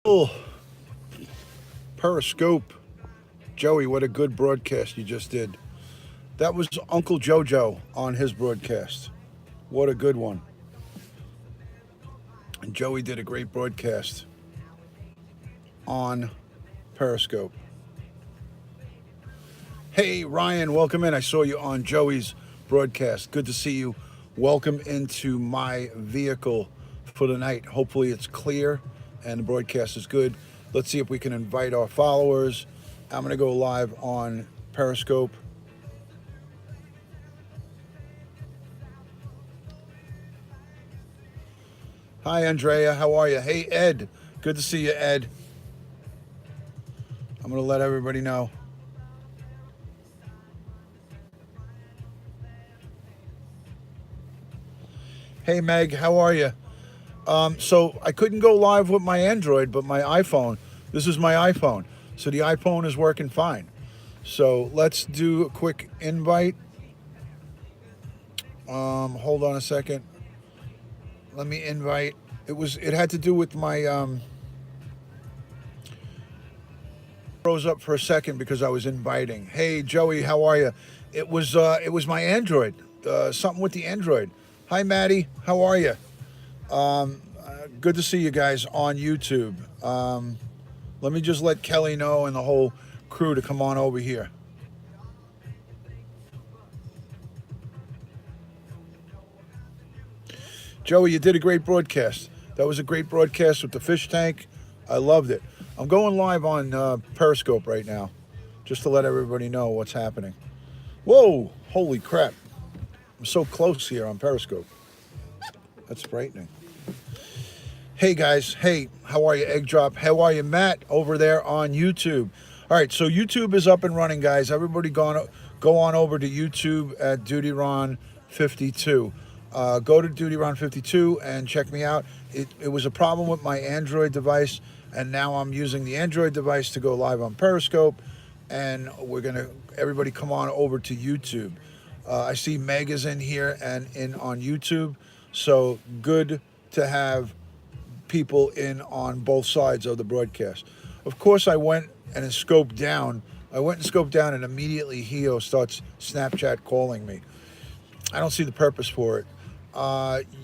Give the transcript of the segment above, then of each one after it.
Oh, Periscope. Joey, what a good broadcast you just did. That was Uncle JoJo on his broadcast. What a good one. And Joey did a great broadcast on Periscope. Hey, Ryan, welcome in. I saw you on Joey's broadcast. Good to see you. Welcome into my vehicle for the night. Hopefully, it's clear and the broadcast is good. Let's see if we can invite our followers. I'm going to go live on Periscope. Hi, Andrea. How are you? Hey, Ed. Good to see you, Ed. I'm going to let everybody know. Hey, Meg. How are you? So I couldn't go live with my Android, but my iPhone. This is my iPhone. So the iPhone is working fine. So let's do a quick invite. Hold on a second. Let me invite. It had to do with my froze up for a second because I was inviting. Hey Joey, how are you? It was my Android. Something with the Android. Hi Maddie, how are you? Good to see you guys on YouTube. Let me just let Kelly know and the whole crew to come on over here. Joey, you did a great broadcast. That was a great broadcast with the fish tank. I loved it. I'm going live on Periscope right now, just to let everybody know what's happening. Whoa! Holy crap! I'm so close here on Periscope. That's frightening. Hey guys, hey, how are you, Egg Drop? How are you, Matt, over there on YouTube? All right, so YouTube is up and running, guys. Everybody go on over to YouTube at DutyRon52. Go to DutyRon52 and check me out. It was a problem with my Android device, and now I'm using the Android device to go live on Periscope, and everybody come on over to YouTube. I see Meg is in here and in on YouTube, so good to have people in on both sides of the broadcast. Of course, I went and scoped down. I went and scoped down, and immediately Hio starts Snapchat calling me. I don't see the purpose for it.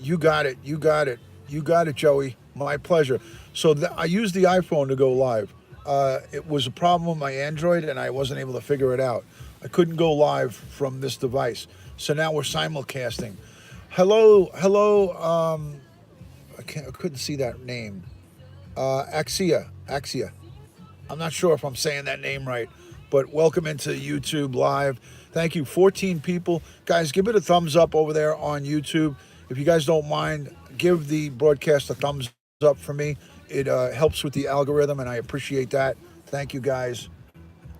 You got it. You got it. You got it, Joey. My pleasure. So I used the iPhone to go live. It was a problem with my Android, and I wasn't able to figure it out. I couldn't go live from this device. So now we're simulcasting. Hello, hello. I couldn't see that name. Axia. I'm not sure if I'm saying that name right, but welcome into YouTube Live. Thank you, 14 people. Guys, give it a thumbs up over there on YouTube. If you guys don't mind, give the broadcast a thumbs up for me. It helps with the algorithm, and I appreciate that. Thank you, guys.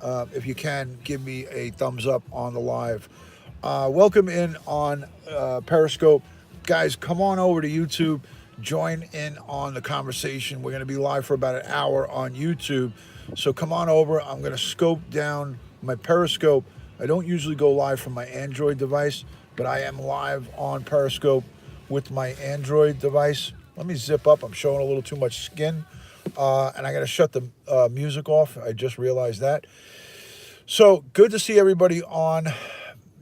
If you can, give me a thumbs up on the live. Welcome in on Periscope. Guys, come on over to YouTube. Join in on the conversation. We're going to be live for about an hour on YouTube. So come on over. I'm going to scope down my Periscope. I don't usually go live from my Android device, but I am live on Periscope with my Android device. Let me zip up. I'm showing a little too much skin. And I got to shut the music off. I just realized that. So good to see everybody on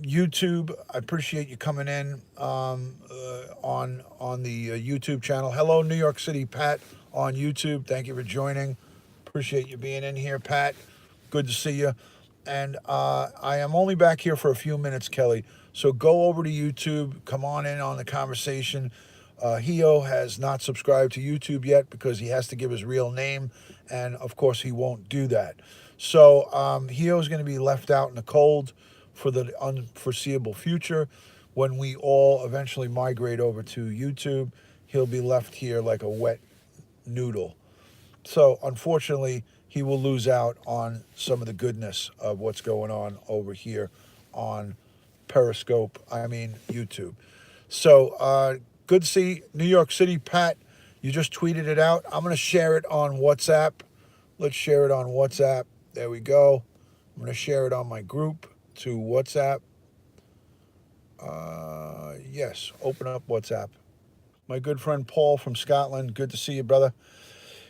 YouTube. I appreciate you coming in on the YouTube channel. Hello, New York City, Pat on YouTube. Thank you for joining. Appreciate you being in here, Pat. Good to see you. And I am only back here for a few minutes, Kelly. So go over to YouTube. Come on in on the conversation. Hio has not subscribed to YouTube yet because he has to give his real name, and of course he won't do that. So Hio is going to be left out in the cold for the unforeseeable future. When we all eventually migrate over to YouTube, he'll be left here like a wet noodle. So unfortunately, he will lose out on some of the goodness of what's going on over here on Periscope, I mean YouTube. So good to see New York City, Pat. You just tweeted it out. I'm going to share it on WhatsApp. Let's share it on WhatsApp. There we go. I'm going to share it on my group to WhatsApp. Yes, open up WhatsApp. My good friend Paul from Scotland. Good to see you, brother.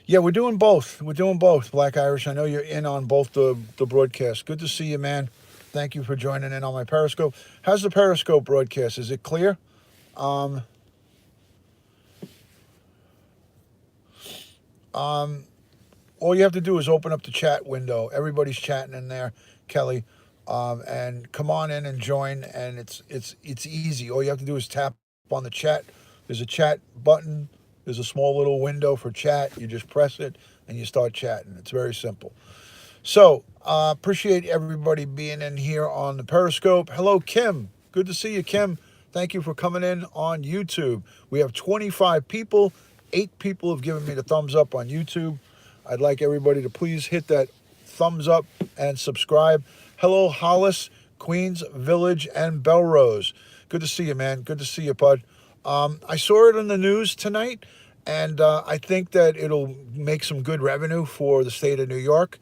Yeah, we're doing both. We're doing both, Black Irish. I know you're in on both the broadcasts. Good to see you, man. Thank you for joining in on my Periscope. How's the Periscope broadcast? Is it clear? Um, um, all you have to do is open up the chat window. Everybody's chatting in there, Kelly, and come on in and join. And it's easy. All you have to do is tap on the chat. There's a chat button. There's a small little window for chat. You just press it and you start chatting. It's very simple. So, appreciate everybody being in here on the Periscope. Hello, Kim. Good to see you, Kim. Thank you for coming in on YouTube. We have 25 people. 8 people have given me the thumbs up on YouTube. I'd like everybody to please hit that thumbs up and subscribe. Hello, Hollis, Queens Village, and Belrose. Good to see you, man. Good to see you, bud. I saw it on the news tonight, and I think that it'll make some good revenue for the state of New York.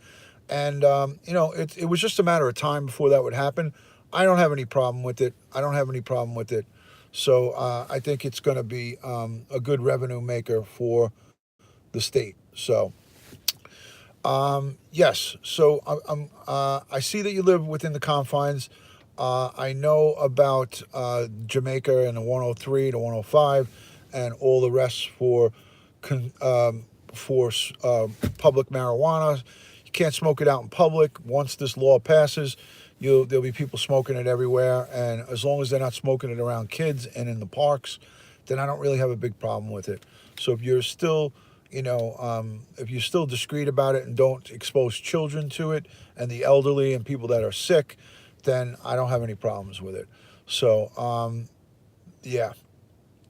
And it was just a matter of time before that would happen. I don't have any problem with it. I don't have any problem with it. So I think it's going to be a good revenue maker for the state. So yes. So I see that you live within the confines. I know about Jamaica and the 103, the 105, and all the rest con, um, for public marijuana. You can't smoke it out in public. Once this law passes, there'll be people smoking it everywhere, and as long as they're not smoking it around kids and in the parks, then I don't really have a big problem with it. So if you're still discreet about it and don't expose children to it and the elderly and people that are sick, then I don't have any problems with it. So yeah,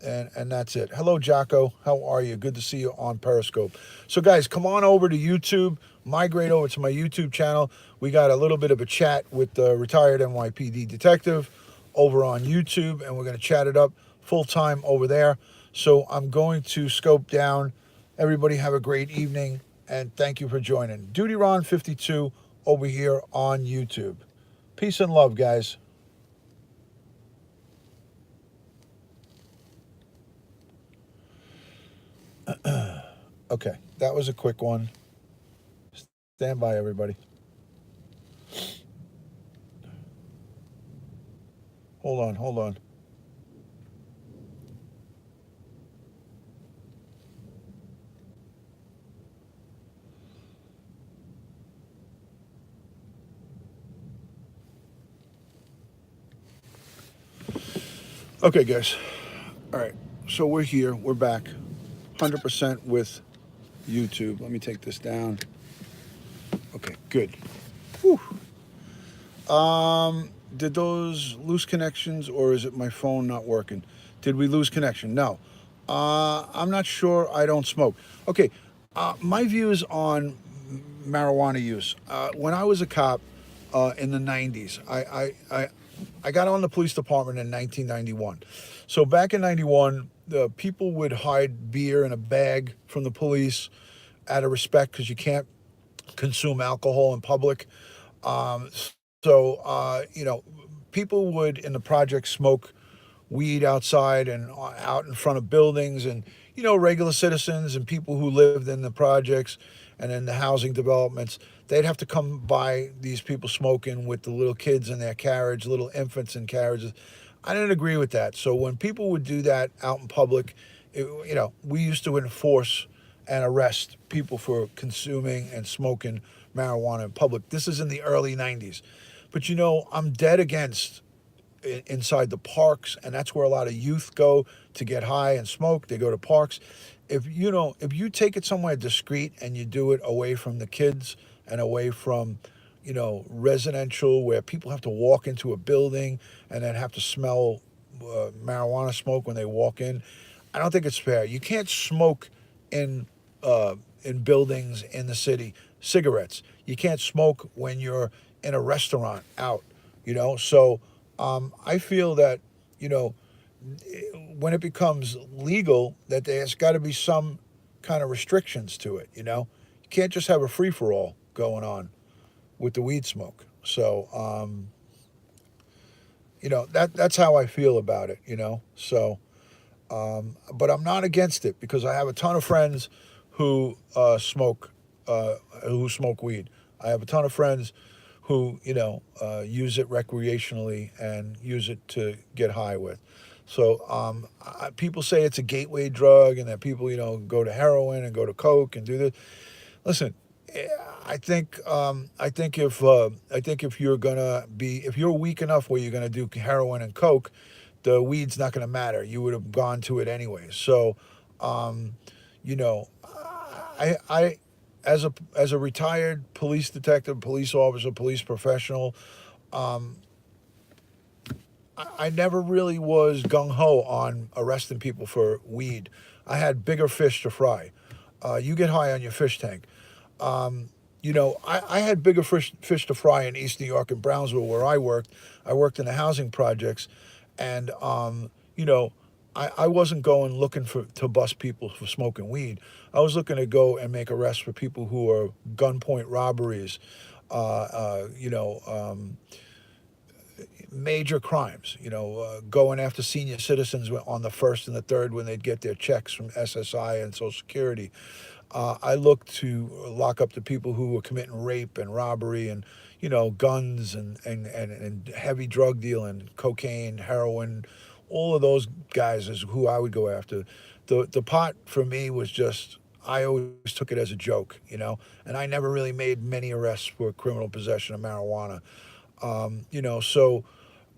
and that's it. Hello, Jocko. How are you? Good to see you on Periscope. So, guys, come on over to YouTube. Migrate over to my YouTube channel. We got a little bit of a chat with the retired NYPD detective over on YouTube, and we're going to chat it up full time over there. So, I'm going to scope down. Everybody have a great evening, and thank you for joining. Duty Ron 52 over here on YouTube. Peace and love, guys. Okay, that was a quick one. Stand by, everybody. Hold on, hold on. Okay, guys. All right. So we're here. We're back. 100% with YouTube. Let me take this down. Okay, good. Whew. Did those lose connections or is it my phone not working? Did we lose connection? No. I'm not sure. I don't smoke. Okay. My views on marijuana use. When I was a cop in the 90s, I got on the police department in 1991. So back in 91, the people would hide beer in a bag from the police out of respect because you can't consume alcohol in public. Um, so, people would in the project smoke weed outside and out in front of buildings, and regular citizens and people who lived in the projects and in the housing developments, they'd have to come by these people smoking with the little kids in their carriage, little infants in carriages. I didn't agree with that. So when people would do that out in public, we used to enforce and arrest people for consuming and smoking marijuana in public. This is in the early 90s. But I'm dead against inside the parks, and that's where a lot of youth go to get high and smoke. They go to parks. If you take it somewhere discreet and you do it away from the kids and away from residential where people have to walk into a building and then have to smell marijuana smoke when they walk in, I don't think it's fair. You can't smoke in in buildings in the city cigarettes. You can't smoke when you're in a restaurant out. So I feel that you know when it becomes legal, that there's got to be some kind of restrictions to it. You can't just have a free for all going on with the weed smoke. So that's how I feel about it. So but I'm not against it because I have a ton of friends who who smoke weed. I have a ton of friends who use it recreationally and use it to get high with. So people say it's a gateway drug, and that people go to heroin and go to coke and do this. Listen, I think if you're weak enough where you're gonna do heroin and coke, the weed's not gonna matter. You would have gone to it anyway. So, um, you know, I as a retired police detective, police officer, police professional, um, I never really was gung ho on arresting people for weed. I had bigger fish to fry. You get high on your fish tank. Um, I had bigger fish to fry in East New York and Brownsville where I worked. I worked in the housing projects, and I wasn't going looking to bust people for smoking weed. I was looking to go and make arrests for people who are gunpoint robberies, major crimes. Going after senior citizens on the first and the third when they'd get their checks from SSI and Social Security. I look to lock up the people who were committing rape and robbery and guns and heavy drug dealing, cocaine, heroin. All of those guys is who I would go after. The pot for me was just, I always took it as a joke, and I never really made many arrests for criminal possession of marijuana. So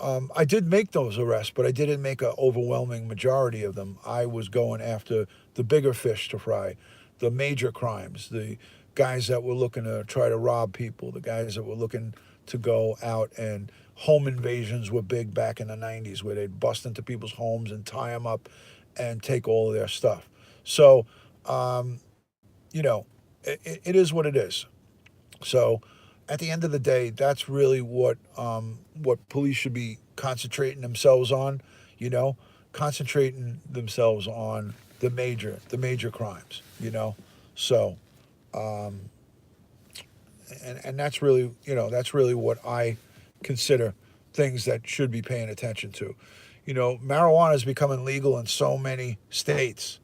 I did make those arrests, but I didn't make an overwhelming majority of them. I was going after the bigger fish to fry, the major crimes, the guys that were looking to try to rob people, the guys that were looking to go out, and home invasions were big back in the 90s where they'd bust into people's homes and tie them up and take all of their stuff. So, um, it is what it is. So, at the end of the day, that's really what police should be concentrating themselves on. You know, concentrating themselves on the major crimes. So um, and that's really what I consider things that should be paying attention to. Marijuana is becoming legal in so many states.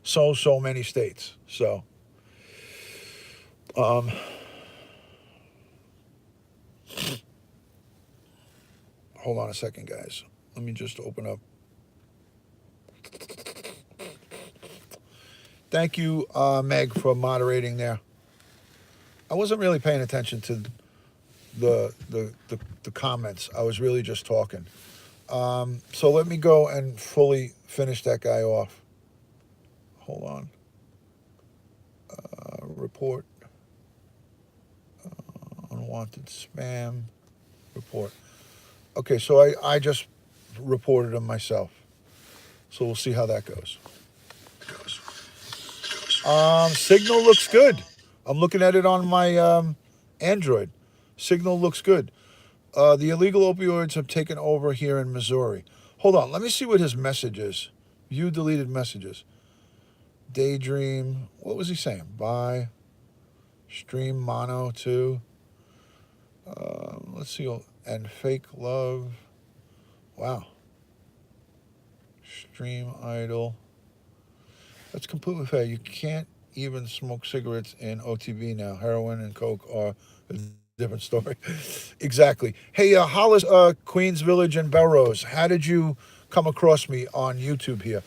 So many states. So um, hold on a second, guys. Let me just open up. Thank you, Meg, for moderating there. I wasn't really paying attention to the comments. I was really just talking. So let me go and fully finish that guy off. Hold on. Report. Unwanted spam. Report. Okay, so I just reported him myself. So we'll see how that goes. Signal looks good. I'm looking at it on my Android. Signal looks good. The illegal opioids have taken over here in Missouri. Hold on, let me see what his message is. View deleted messages. Daydream. What was he saying? Bye. Stream mono too. Let's see. And fake love. Wow. Stream idle. That's completely fair. You can't even smoke cigarettes in OTB now. Heroin and coke are a different story. Exactly. Hey, Hollis, Queens Village and Belrose, how did you come across me on YouTube here?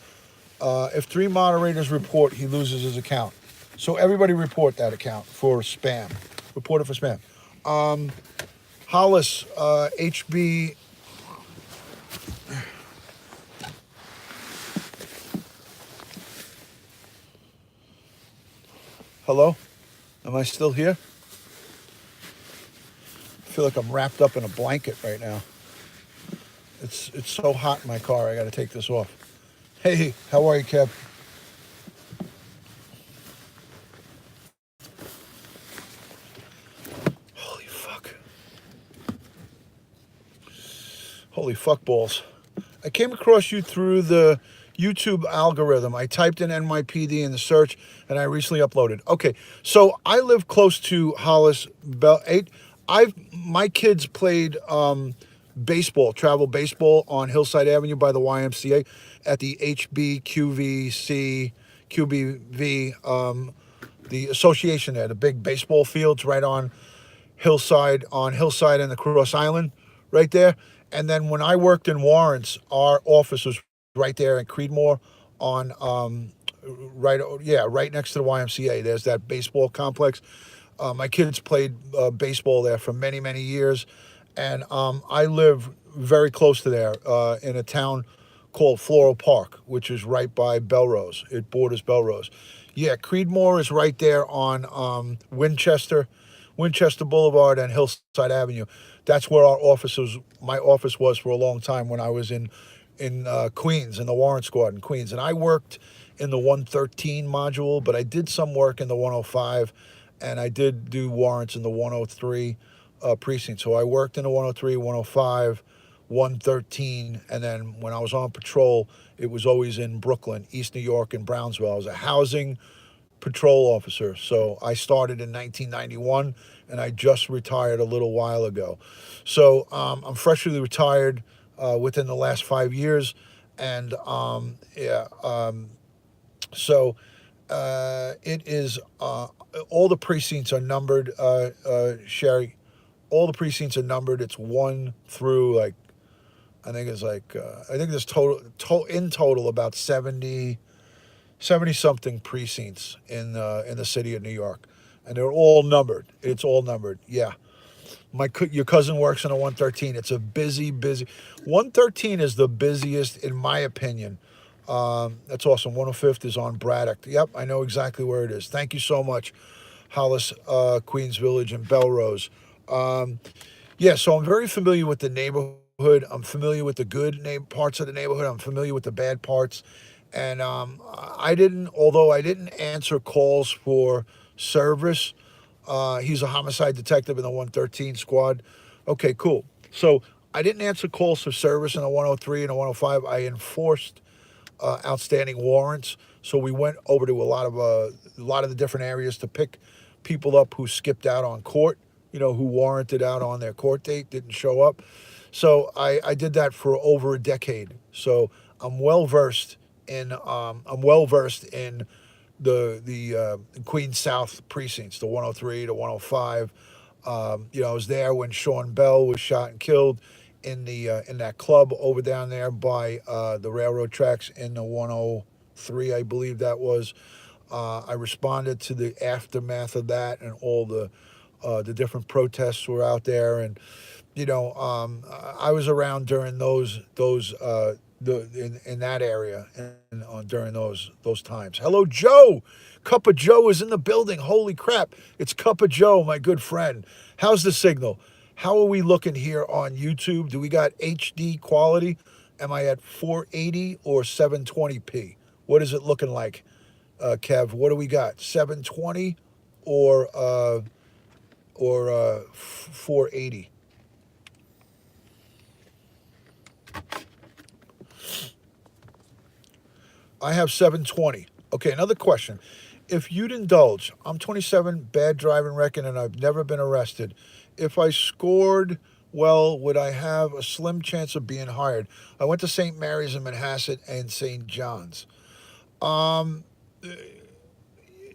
If 3 moderators report, he loses his account. So everybody report that account for spam. Report it for spam. Hollis, HB. Hello? Am I still here? I feel like I'm wrapped up in a blanket right now. It's so hot in my car. I got to take this off. Hey, how are you, Kev? Holy fuck. Holy fuck balls. I came across you through the YouTube algorithm. I typed in NYPD in the search, and I recently uploaded. Okay, so I live close to Hollis. My kids played baseball, travel baseball on Hillside Avenue by the YMCA at the HBQVC, QBV, the association there, the big baseball fields right on Hillside and the Cross Island, right there. And then when I worked in Warrants, our office was right there in Creedmoor, on right, yeah, right next to the YMCA. There's that baseball complex. My kids played baseball there for many, many years, and I live very close to there in a town called Floral Park, which is right by Belrose. It borders Belrose. Yeah, Creedmoor is right there on Winchester Boulevard and Hillside Avenue. That's where our office was. My office was for a long time when I was in Queens, in the Warrant Squad in Queens, and I worked in the 113 module, but I did some work in the 105, and I did do warrants in the 103 precinct. So I worked in the 103, 105, 113, and then when I was on patrol, it was always in Brooklyn, East New York, and Brownsville. I was a housing patrol officer. So I started in 1991, and I just retired a little while ago. So I'm freshly retired within the last 5 years, and yeah, so it is all the precincts are numbered. Sherry, all the precincts are numbered. It's one through like I think there's in total about 70 something precincts in the city of New York, and they're all numbered. It's all numbered. Yeah, your cousin works in a 113. It's a busy. 113 is the busiest in my opinion. That's awesome. 105th is on Braddock. Yep, I know exactly where it is. Thank you so much, Hollis, Queens Village, and Belrose. Um, yeah, so I'm very familiar with the neighborhood. I'm familiar with the good parts of the neighborhood. I'm familiar with the bad parts. And although I didn't answer calls for service, he's a homicide detective in the 113 squad. Okay, cool. So I didn't answer calls for service in the 103 and the 105. I enforced outstanding warrants. So we went over to a lot of the different areas to pick people up who skipped out on court, who warranted out on their court date, didn't show up. So I did that for over a decade. So I'm well versed in the Queens South precincts, the 103, the 105. I was there when Sean Bell was shot and killed in that club over down there by the railroad tracks in the 103, I believe that was. I responded to the aftermath of that, and all the different protests were out there, and I was around during in that area and during those times. Hello, Joe. Cup of Joe is in the building. Holy crap! It's Cup of Joe, my good friend. How's the signal? How are we looking here on YouTube? Do we got HD quality? Am I at 480 or 720p? What is it looking like, Kev? What do we got? 720 or 480? I have 720. Okay, another question. If you'd indulge, I'm 27, bad driving record, and I've never been arrested. If I scored well, would I have a slim chance of being hired? I went to St. Mary's in Manhasset and St. John's. Um,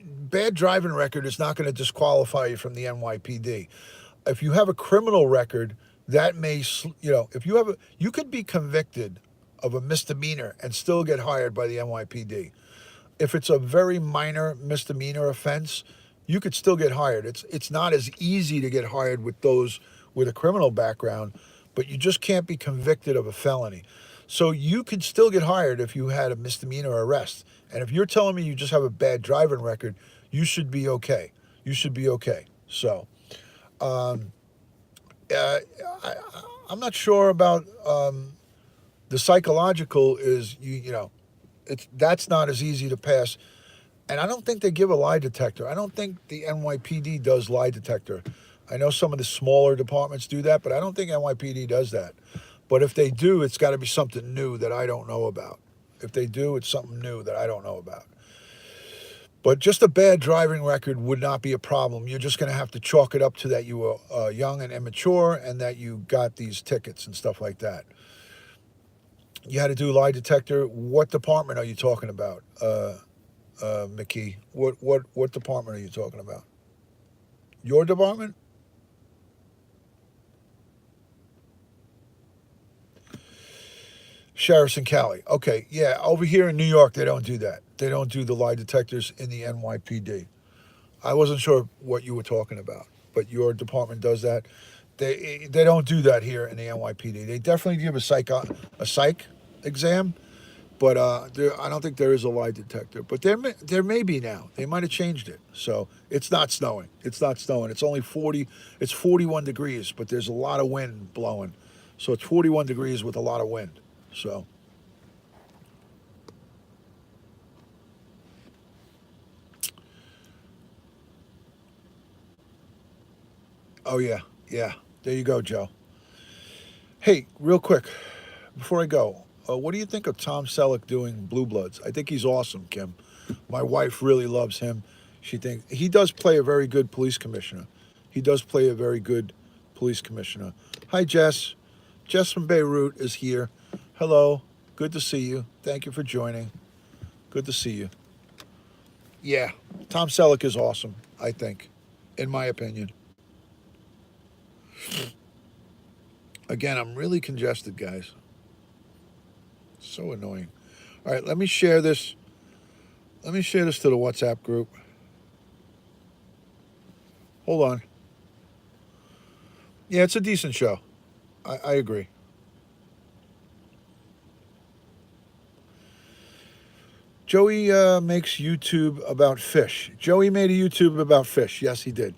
Bad driving record is not going to disqualify you from the NYPD. If you have a criminal record, that may, if you could be convicted of a misdemeanor and still get hired by the NYPD. If it's a very minor misdemeanor offense, you could still get hired. It's not as easy to get hired with those with a criminal background, but you just can't be convicted of a felony. So you could still get hired if you had a misdemeanor arrest. And if you're telling me you just have a bad driving record, you should be okay. You should be okay. So, um, uh, I, I'm not sure about the psychological. Is that's not as easy to pass. And I don't think they give a lie detector. I don't think the NYPD does lie detector. I know some of the smaller departments do that, but I don't think NYPD does that. But if they do, it's got to be something new that I don't know about. If they do, it's something new that I don't know about. But just a bad driving record would not be a problem. You're just going to have to chalk it up to that you were young and immature and that you got these tickets and stuff like that. You had to do lie detector. What department are you talking about? McKee. What department are you talking about? Your department? Sheriff's and Cali. Okay, yeah. Over here in New York, they don't do that. They don't do the lie detectors in the NYPD. I wasn't sure what you were talking about, but your department does that. They don't do that here in the NYPD. They definitely give a psych exam, but I don't think there is a lie detector. But there may be now. They might have changed it. So it's not snowing. It's not snowing. It's only 40. It's 41 degrees, but there's a lot of wind blowing. So it's 41 degrees with a lot of wind. So oh yeah, yeah. There you go, Joe. Hey, real quick before I go, what do you think of Tom Selleck doing Blue Bloods? I think he's awesome, Kim. My wife really loves him. She thinks he does play a very good police commissioner. He does play a very good police commissioner. Hi, Jess. Jess from Beirut is here. Hello. Good to see you. Thank you for joining. Good to see you. Yeah, Tom Selleck is awesome, I think, in my opinion. Again, I'm really congested, guys. So annoying. All right, let me share this. Let me share this to the WhatsApp group. Hold on. Yeah, it's a decent show. I agree. Joey makes YouTube about fish. Joey made a YouTube about fish. Yes, he did.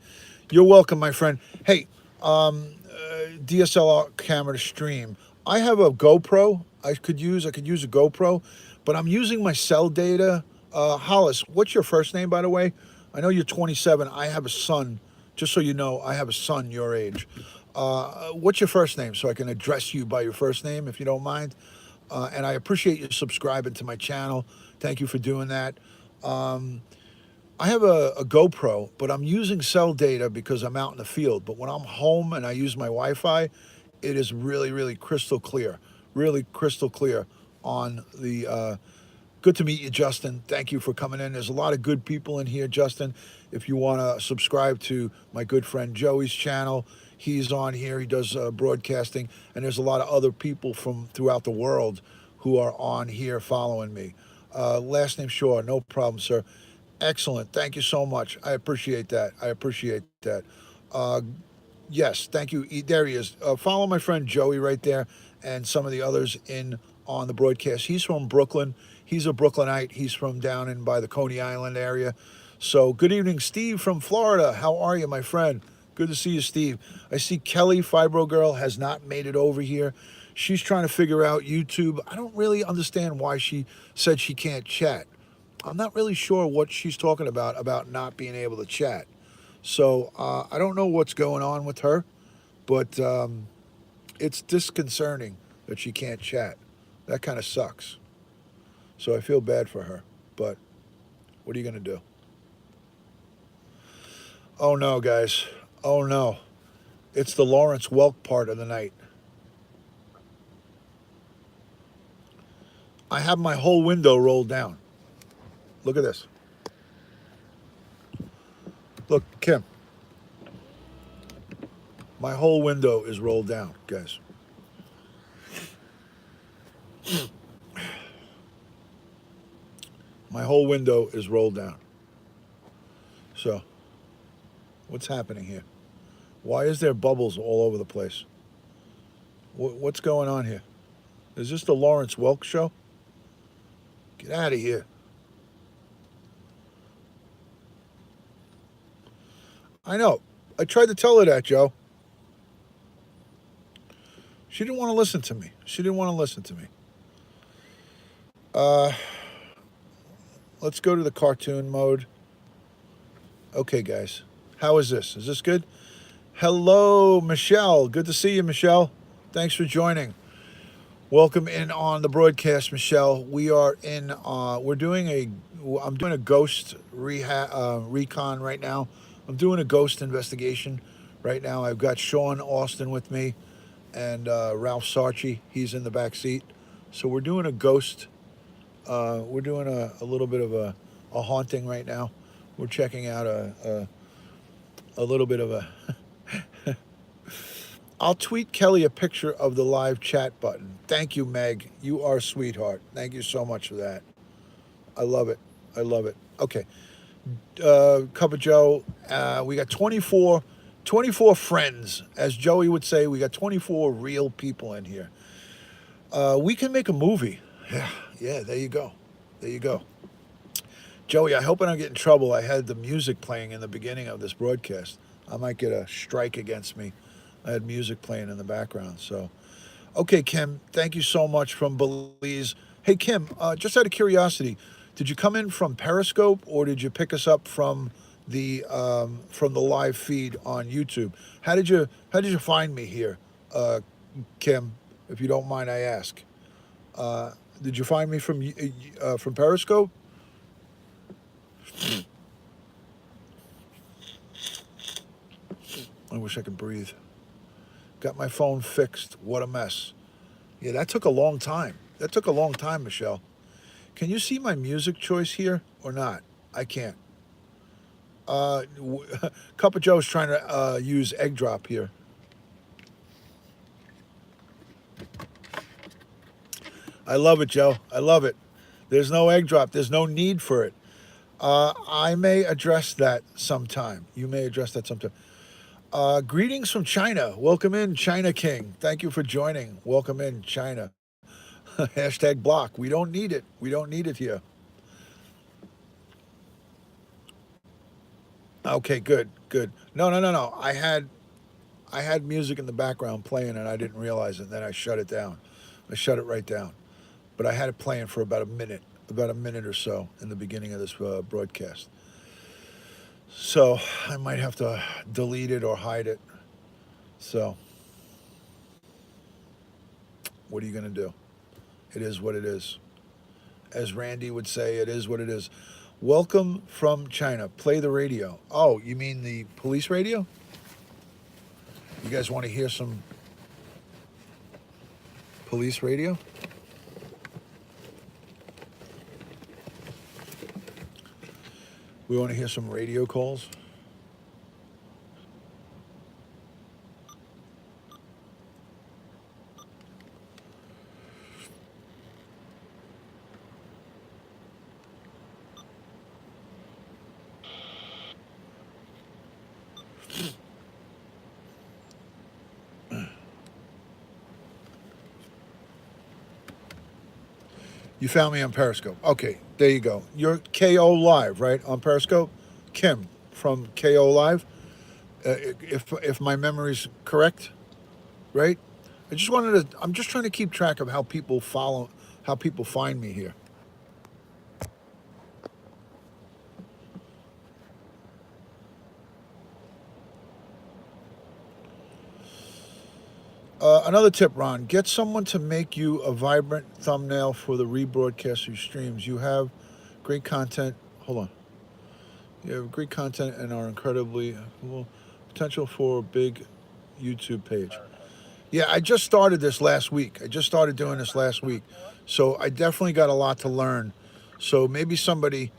You're welcome, my friend. Hey, DSLR camera to stream. I have a GoPro. I could use a GoPro, but I'm using my cell data. Hollis, what's your first name, by the way? I know you're 27. I have a son. Just so you know, I have a son your age. What's your first name, so I can address you by your first name, if you don't mind? And I appreciate you subscribing to my channel. Thank you for doing that. I have a GoPro, but I'm using cell data because I'm out in the field. But when I'm home and I use my Wi-Fi, it is really, really crystal clear. Really crystal clear on the. Good to meet you, Justin. Thank you for coming in. There's a lot of good people in here, Justin. If you want to subscribe to my good friend Joey's channel, he's on here. He does broadcasting, and there's a lot of other people from throughout the world who are on here following me. Last name Shaw, no problem, sir. Excellent. Thank you so much. I appreciate that. I appreciate that. Uh, yes, thank you. There he is. Follow my friend Joey right there and some of the others in on the broadcast. He's from Brooklyn. He's a Brooklynite. He's from down in by the Coney Island area. So good evening, Steve from Florida. How are you, my friend? Good to see you, Steve. I see Kelly, Fibro Girl, has not made it over here. She's trying to figure out YouTube. I don't really understand why she said she can't chat. I'm not really sure what she's talking about not being able to chat. So I don't know what's going on with her, but it's disconcerting that she can't chat. That kind of sucks. So I feel bad for her, but what are you going to do? Oh no, guys. Oh no. It's the Lawrence Welk part of the night. I have my whole window rolled down. Look at this. Look, Kim, my whole window is rolled down, guys. My whole window is rolled down. So, what's happening here? Why is there bubbles all over the place? What's going on here? Is this the Lawrence Welk show? Get out of here. I know. I tried to tell her that, Joe. She didn't want to listen to me. She didn't want to listen to me. Uh, let's go to the cartoon mode. Okay, guys. How is this? Is this good? Hello, Michelle. Good to see you, Michelle. Thanks for joining. Welcome in on the broadcast, Michelle. We are in. We're doing a. I'm doing a ghost recon right now. I'm doing a ghost investigation right now. I've got Sean Austin with me, and Ralph Sarchi. He's in the back seat. So we're doing a ghost. We're doing a little bit of a haunting right now. We're checking out a little bit of a. I'll tweet Kelly a picture of the live chat button. Thank you, Meg. You are a sweetheart. Thank you so much for that. I love it. I love it. Okay. Cup of Joe, we got 24 friends. As Joey would say, we got 24 real people in here. We can make a movie. Yeah, there you go. There you go. Joey, I hope I don't get in trouble. I had the music playing in the beginning of this broadcast. I might get a strike against me. I had music playing in the background. So, okay, Kim, thank you so much from Belize. Hey, Kim, just out of curiosity, did you come in from Periscope or did you pick us up from the live feed on YouTube? How did you find me here, Kim? If you don't mind, I ask. Did you find me from Periscope? I wish I could breathe. Got my phone fixed. What a mess. Yeah, that took a long time. That took a long time, Michelle. Can you see my music choice here or not? I can't. Uh, Cup of Joe's trying to use egg drop here. I love it, Joe. I love it. There's no egg drop. There's no need for it. I may address that sometime. You may address that sometime. Greetings from China. Welcome in, China King. Thank you for joining. Welcome in, China. Hashtag block. We don't need it. We don't need it here. Okay, good, good. No, no, no, no. I had music in the background playing and I didn't realize it. And then I shut it down. I shut it right down. But I had it playing for about a minute or so in the beginning of this broadcast. So I might have to delete it or hide it. So what are you going to do? It is what it is. As Randy would say, it is what it is. Welcome from China. Play the radio. Oh, you mean the police radio? You guys want to hear some police radio? We want to hear some radio calls? You found me on Periscope. Okay, there you go. You're KO Live, right, on Periscope? Kim from KO Live, if my memory's correct, right? I'm just trying to keep track of how people find me here. Another tip, Ron, get someone to make you a vibrant thumbnail for the rebroadcast of your streams. You have great content. Hold on. You have great content and are incredibly well, potential for a big YouTube page. Yeah, I just started this last week. I just started doing this last week. So I definitely got a lot to learn. So maybe somebody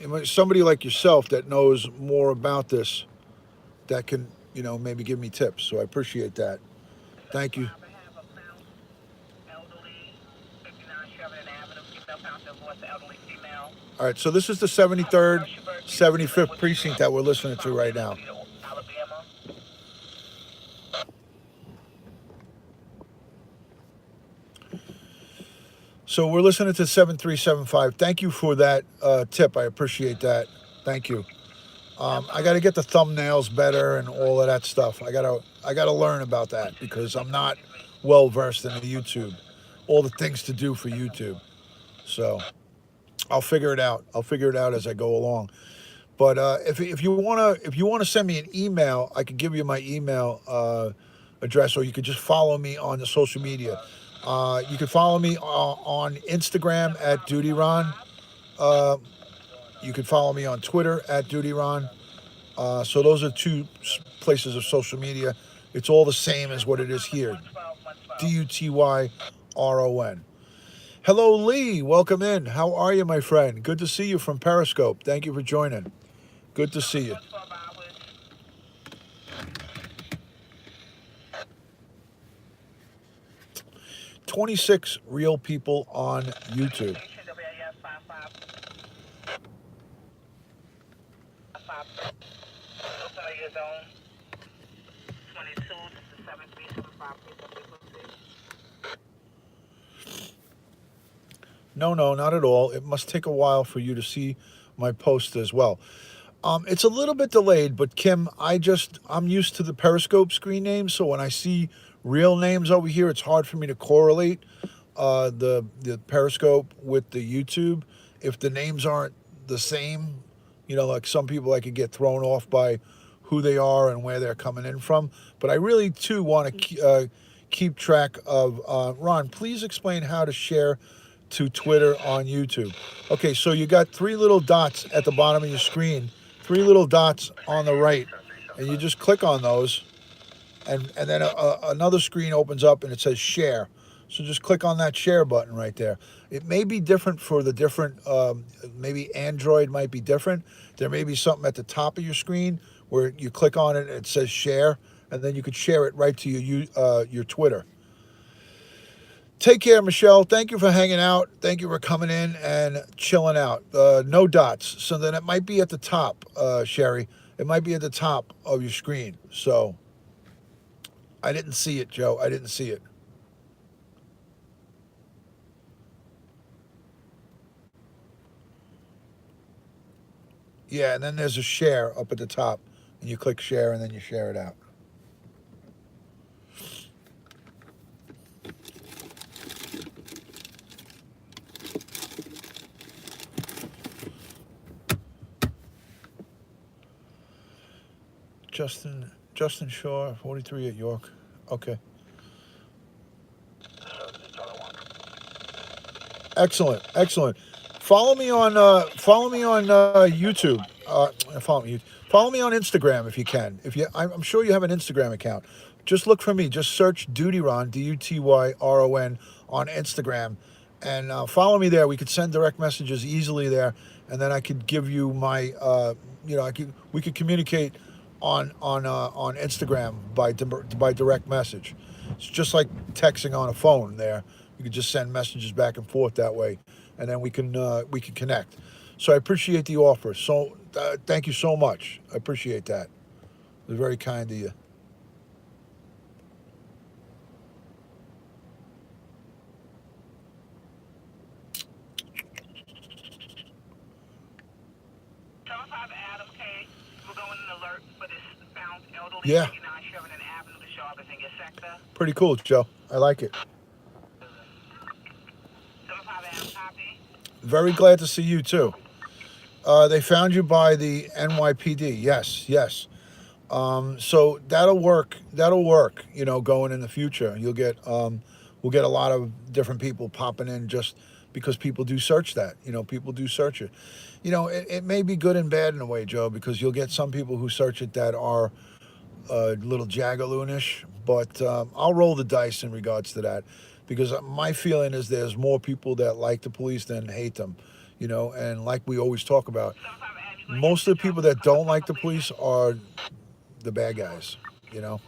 like yourself that knows more about this that can, maybe give me tips. So I appreciate that. Thank you. All right, so this is the 73rd, 75th precinct that we're listening to right now. So we're listening to 7375. Thank you for that tip. I appreciate that. Thank you. I got to get the thumbnails better and all of that stuff. I gotta learn about that because I'm not well versed in the YouTube, all the things to do for YouTube. So I'll figure it out. I'll figure it out as I go along. But if you wanna send me an email, I could give you my email address, or you could just follow me on the social media. You can follow me on Instagram at DutyRon. Uh, you can follow me on Twitter at DutyRon. So those are two places of social media. It's all the same as what it is here. DUTYRON. Hello, Lee. Welcome in. How are you, my friend? Good to see you from Periscope. Thank you for joining. Good to see you. 26 real people on YouTube. No, no, not at all. It must take a while for you to see my post as well. It's a little bit delayed, but Kim, I'm used to the Periscope screen names, so when I see real names over here, it's hard for me to correlate the Periscope with the YouTube. If the names aren't the same, like some people I could get thrown off by who they are and where they're coming in from. But I really too want to keep track of. Ron, please explain how to share to Twitter on YouTube. Okay, so you got three little dots at the bottom of your screen, three little dots on the right, and you just click on those, and then another screen opens up and it says share. So just click on that share button right there. It may be different for the different, maybe Android might be different. There may be something at the top of your screen where you click on it and it says share, and then you could share it right to your Twitter. Take care, Michelle. Thank you for hanging out. Thank you for coming in and chilling out. No dots. So then it might be at the top, Sherry. It might be at the top of your screen. So I didn't see it, Joe. I didn't see it. Yeah, and then there's a share up at the top, and you click share, and then you share it out. Justin Shaw, 43 at York. Okay, excellent. Follow me on YouTube. Follow me on Instagram if you can. If you, I'm sure you have an Instagram account. Just look for me. Just search Dutyron, Dutyrron, on Instagram, and follow me there. We could send direct messages easily there, and then I could give you my, we could communicate on Instagram by direct message. It's just like texting on a phone. There, you could just send messages back and forth that way, and then we can connect. So I appreciate the offer. So thank you so much. I appreciate that. It was very kind of you. Yeah, pretty cool, Joe. I like it. Very glad to see you too. They found you by the NYPD. Yes, yes. So that'll work. That'll work. Going in the future, we'll get a lot of different people popping in just because people do search that. People do search it. It may be good and bad in a way, Joe, because you'll get some people who search it that are a little jagaloonish, but I'll roll the dice in regards to that because my feeling is there's more people that like the police than hate them, and like we always talk about, most of the people that don't like the police are the bad guys, you know.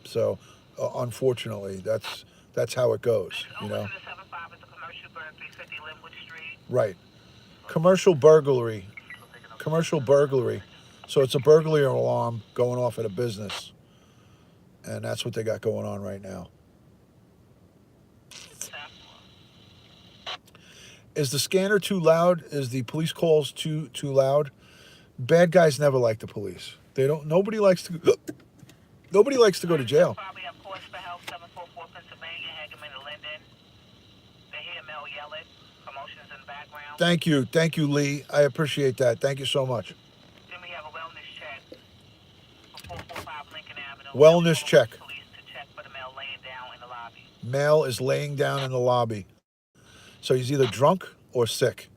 So unfortunately, that's how it goes. Right. Commercial burglary. Commercial burglary. So it's a burglary alarm going off at a business, and that's what they got going on right now. Is the scanner too loud? Is the police calls too loud? Bad guys never like the police. They don't. Nobody likes to. Nobody likes to go to jail. Thank you, Lee. I appreciate that. Thank you so much. Wellness check. Male is laying down in the lobby. So he's either drunk or sick.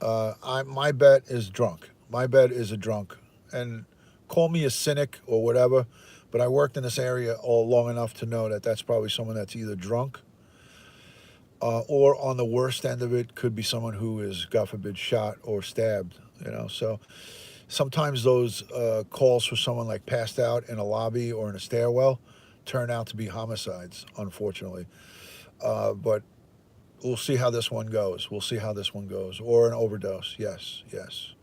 My bet is drunk. My bet is a drunk. And call me a cynic or whatever, but I worked in this area all long enough to know that that's probably someone that's either drunk or on the worst end of it, could be someone who is, God forbid, shot or stabbed. So sometimes those calls for someone like passed out in a lobby or in a stairwell turn out to be homicides, unfortunately. But we'll see how this one goes. We'll see how this one goes. Or an overdose. Yes, yes.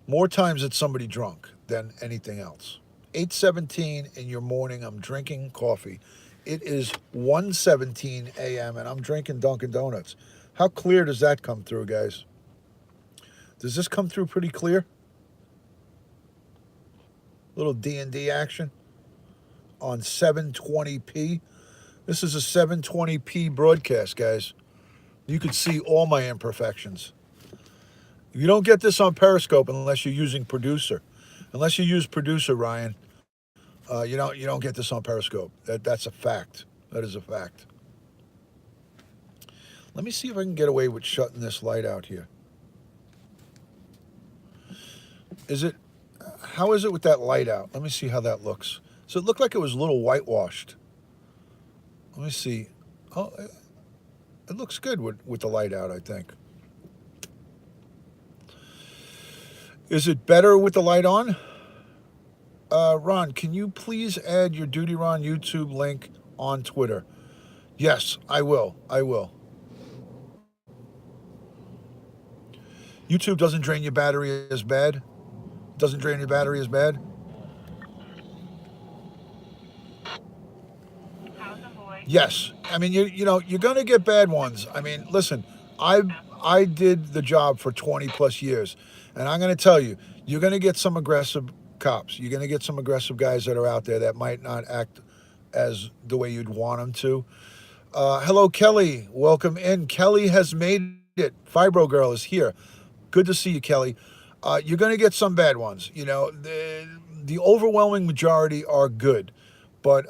More times it's somebody drunk than anything else. 8:17 in your morning, I'm drinking coffee. It is 1:17 a.m. and I'm drinking Dunkin' Donuts. How clear does that come through, guys? Does this come through pretty clear? Little D&D action on 720p. This is a 720p broadcast, guys. You can see all my imperfections. You don't get this on Periscope unless you're using Producer. Unless you use Producer, Ryan, you don't get this on Periscope. That's a fact. That is a fact. Let me see if I can get away with shutting this light out here. Is it? How is it with that light out? Let me see how that looks. So it looked like it was a little whitewashed. Let me see. Oh, it looks good with the light out, I think. Is it better with the light on? Ron, can you please add your Duty Ron YouTube link on Twitter? Yes, I will. I will. YouTube doesn't drain your battery as bad? Doesn't drain your battery as bad? Yes. I mean, you're going to get bad ones. I mean, listen, I did the job for 20 plus years, and I'm going to tell you, you're going to get some aggressive cops. You're going to get some aggressive guys that are out there that might not act as the way you'd want them to. Hello, Kelly. Welcome in. Kelly has made it. Fibro Girl is here. Good to see you, Kelly. You're going to get some bad ones. The overwhelming majority are good, but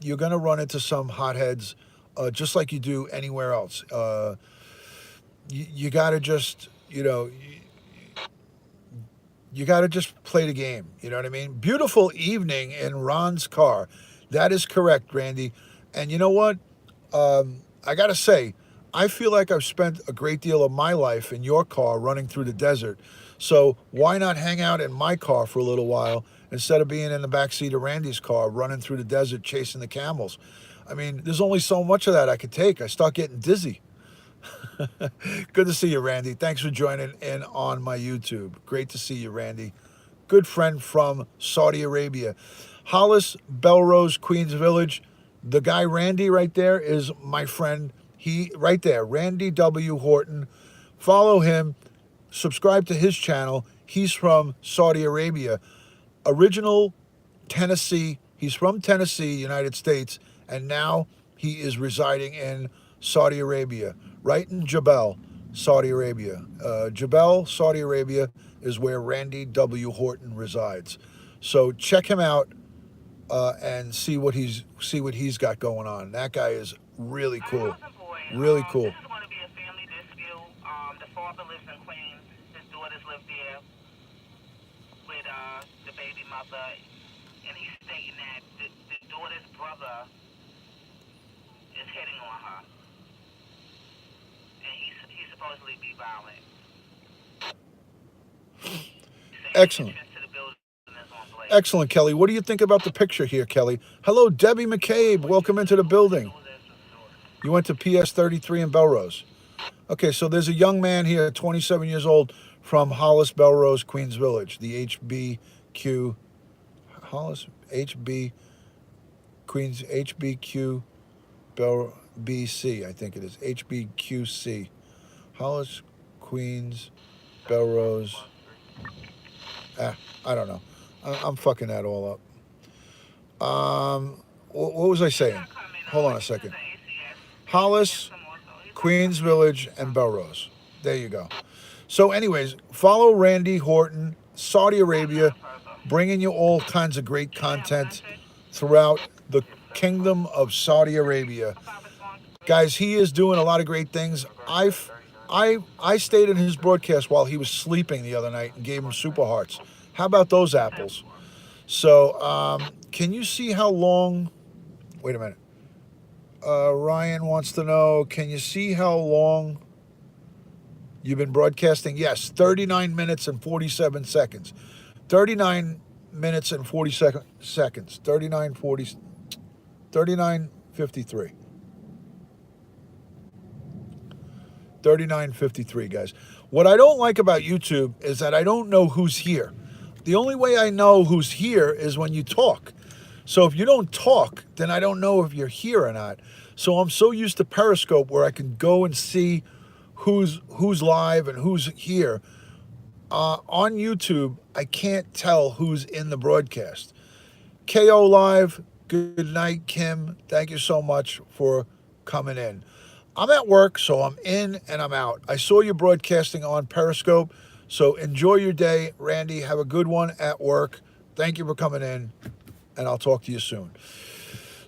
you're going to run into some hotheads, just like you do anywhere else. You got to just, you got to just play the game. You know what I mean? Beautiful evening in Ron's car. That is correct, Randy. And you know what? I got to say, I feel like I've spent a great deal of my life in your car running through the desert. So why not hang out in my car for a little while instead of being in the backseat of Randy's car running through the desert chasing the camels? I mean, there's only so much of that I could take. I start getting dizzy. Good to see you, Randy. Thanks for joining in on my YouTube. Great to see you, Randy. Good friend from Saudi Arabia. Hollis, Belrose, Queens Village. The guy Randy right there is my friend. He right there, Randy W. Horton. Follow him. Subscribe to his channel. He's from Saudi Arabia. Original Tennessee. He's from Tennessee, United States, and now he is residing in Saudi Arabia, right in Jebel, Saudi Arabia. Jebel, Saudi Arabia is where Randy W. Horton resides. So check him out and see what he's got going on. That guy is really cool. Really cool. This is going to be a family dispute. The father lives in Queens. His daughters live there with the baby mother, and he's stating that the daughter's brother is hitting on her, and he's supposedly be violent. Excellent. Excellent, Kelly. What do you think about the picture here, Kelly? Hello, Debbie McCabe. Welcome into the building. You went to PS 33 in Belrose. Okay, so there's a young man here, 27 years old, from Hollis, Belrose, Queens Village, the HBQ, Hollis, HB, Queens, HBQ, Bel, BC, I think it is, HBQC, Hollis, Queens, Belrose, I don't know. I'm fucking that all up. What was I saying? Hold on a second. Hollis, Queens Village, and Belrose. There you go. So anyways, follow Randy Horton, Saudi Arabia, bringing you all kinds of great content throughout the kingdom of Saudi Arabia. Guys, he is doing a lot of great things. I stayed in his broadcast while he was sleeping the other night and gave him super hearts. How about those apples? So, can you see how long? Wait a minute. Ryan wants to know, can you see how long you've been broadcasting? Yes, 39 minutes and 47 seconds. 39 minutes and 40 seconds. 39:53. 39:53, guys. What I don't like about YouTube is that I don't know who's here. The only way I know who's here is when you talk. So if you don't talk, then I don't know if you're here or not. So I'm so used to Periscope where I can go and see who's live and who's here. On YouTube, I can't tell who's in the broadcast. KO Live, good night, Kim. Thank you so much for coming in. I'm at work, so I'm in and I'm out. I saw you broadcasting on Periscope, so enjoy your day. Randy, have a good one at work. Thank you for coming in, and I'll talk to you soon.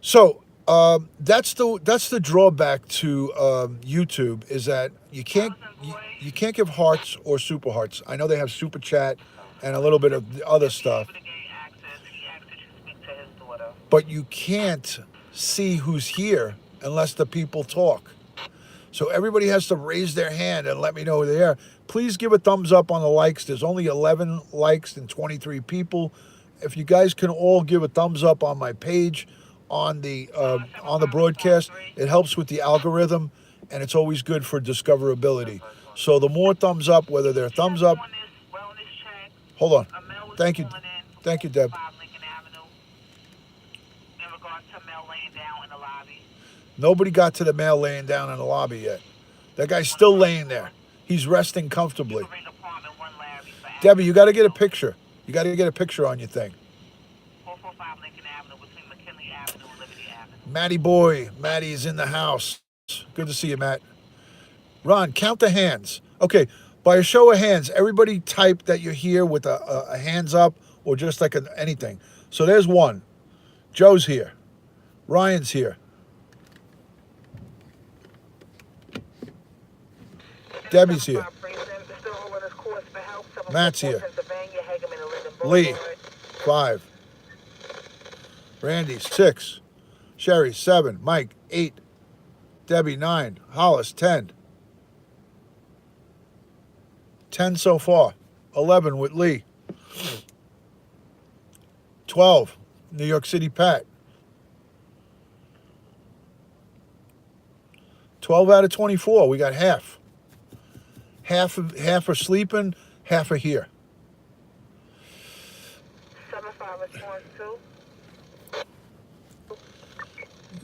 So that's the drawback to YouTube is that you can't give hearts or super hearts. I know they have super chat and a little bit of the other stuff, but you can't see who's here unless the people talk. So everybody has to raise their hand and let me know they're there. Please give a thumbs up on the likes. There's only 11 likes and 23 people. If you guys can all give a thumbs up on my page, on the broadcast, it helps with the algorithm, and it's always good for discoverability. So the more thumbs up, whether they're thumbs up. Hold on. Thank you, Deb. Nobody got to the male laying down in the lobby yet. That guy's still laying there. He's resting comfortably. Debbie, you got to get a picture. You got to get a picture on your thing. 445 Lincoln Avenue between McKinley Avenue and Liberty Avenue. Matty boy, Matty's in the house. Good to see you, Matt. Ron, count the hands. Okay, by a show of hands, everybody type that you're here with a hands up or just like anything. So there's one. Joe's here. Ryan's here. Debbie's here. Matt's here. Lee, 5. Randy, 6. Sherry, 7. Mike, 8. Debbie, 9. Hollis, 10. 10 so far. 11 with Lee. 12, New York City Pat. 12 out of 24. We got half. Half are sleeping, half are here. 75 response 2.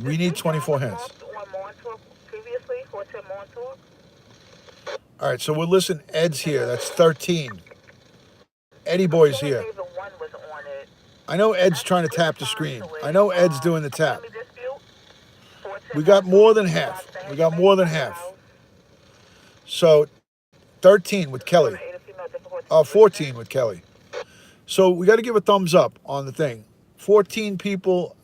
We need 24 hands. Previously, 14 Montauk. All right, so we'll listen. Ed's here. That's 13. Eddie Boy's here. I know Ed's trying to tap the screen. I know Ed's doing the tap. We got more than half. We got more than half. So 13 with Kelly. 14 with Kelly. So we got to give a thumbs up on the thing. 14 people.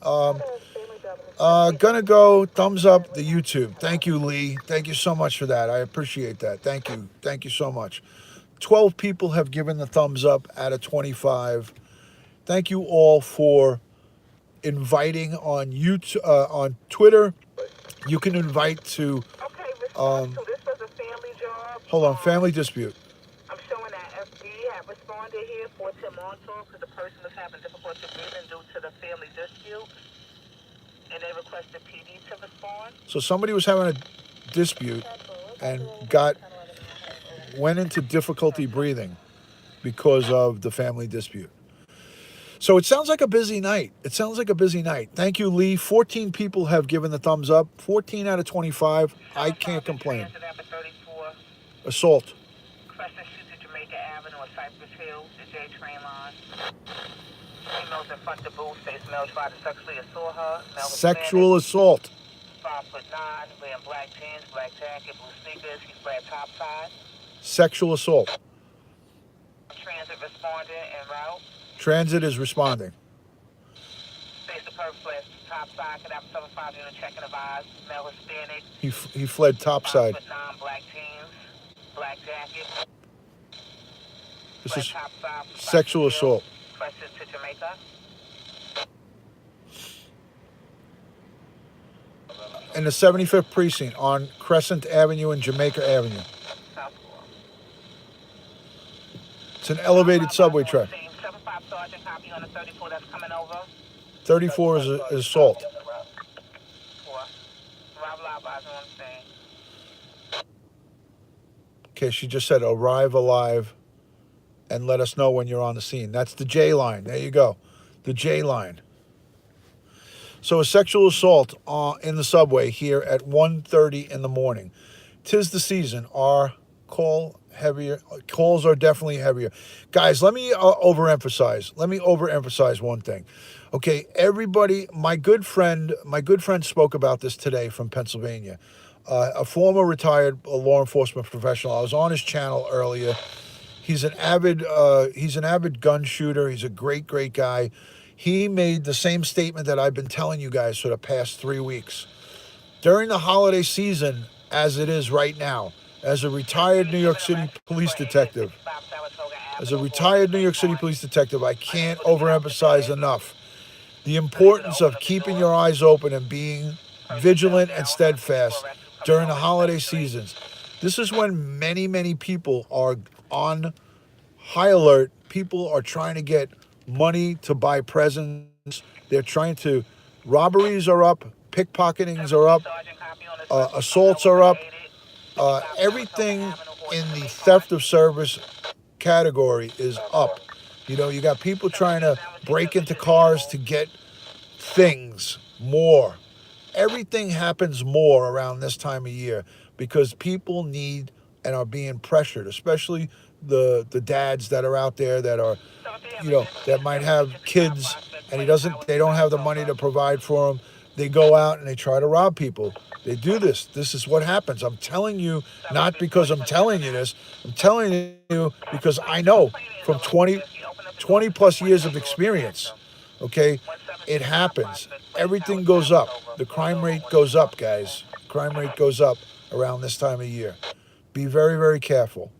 Gonna go thumbs up the YouTube. Thank you, Lee. Thank you so much for that. I appreciate that. Thank you. Thank you so much. 12 people have given the thumbs up out of 25. Thank you all for inviting on YouTube, on Twitter. You can invite to. This was a family job. Hold on, family dispute. I'm showing that FD had responded here for Tim Montauk because the person was having difficulty breathing due to the family dispute, and they requested PD to respond. So somebody was having a dispute and went into difficulty breathing because of the family dispute. So it sounds like a busy night. Thank you, Lee. 14 people have given the thumbs up. 14 out of 25. I can't complain. Assault. Crescent Street to Jamaica Avenue or Cypress Hill, the J train line. Females in front of the booth say male tried to sexually assault her. Sexual assault. 5'9", wearing black jeans, black jacket, blue sneakers. He's wearing topside. Sexual assault. Transit responded en route. Transit is responding. Face the purpose, topside, could have 75 unit checking of eyes, male Hispanic. He fled topside. 5'9", black jeans, black jacket. This is sexual assault. Crescent to Jamaica. in the 75th precinct on Crescent Avenue and Jamaica Avenue. South Florida. It's an elevated subway track. 7-5 Sergeant, copy on the 34 that's coming over. 34 is assault. 4. Rob Live on the scene. Okay, she just said arrive alive and let us know when you're on the scene. That's the J line. There you go. The J line. So a sexual assault in the subway here at 1:30 in the morning. 'Tis the season. Our calls are definitely heavier. Guys, let me overemphasize. Let me overemphasize one thing. Okay, everybody, my good friend spoke about this today from Pennsylvania. A former retired law enforcement professional. I was on his channel earlier. He's an avid gun shooter. He's a great guy. He made the same statement that I've been telling you guys for the past 3 weeks. During the holiday season, as it is right now, as a retired New York City police detective, I can't overemphasize enough the importance of keeping your eyes open and being vigilant and steadfast during the holiday seasons. This is when many people are on high alert. People are trying to get money to buy presents. They're trying to, robberies are up, pickpocketings are up, assaults are up. Everything in the theft of service category is up. You know, you got people trying to break into cars to get things more. Everything happens more around this time of year because people need and are being pressured, especially the dads that are out there that are, that might have kids and they don't have the money to provide for them. They go out and they try to rob people. They do this. This is what happens. I'm telling you, not because I'm telling you this. I'm telling you because I know from 20 plus years of experience. Okay, it happens. Everything goes up. The crime rate goes up, guys. Crime rate goes up around this time of year. Be very careful.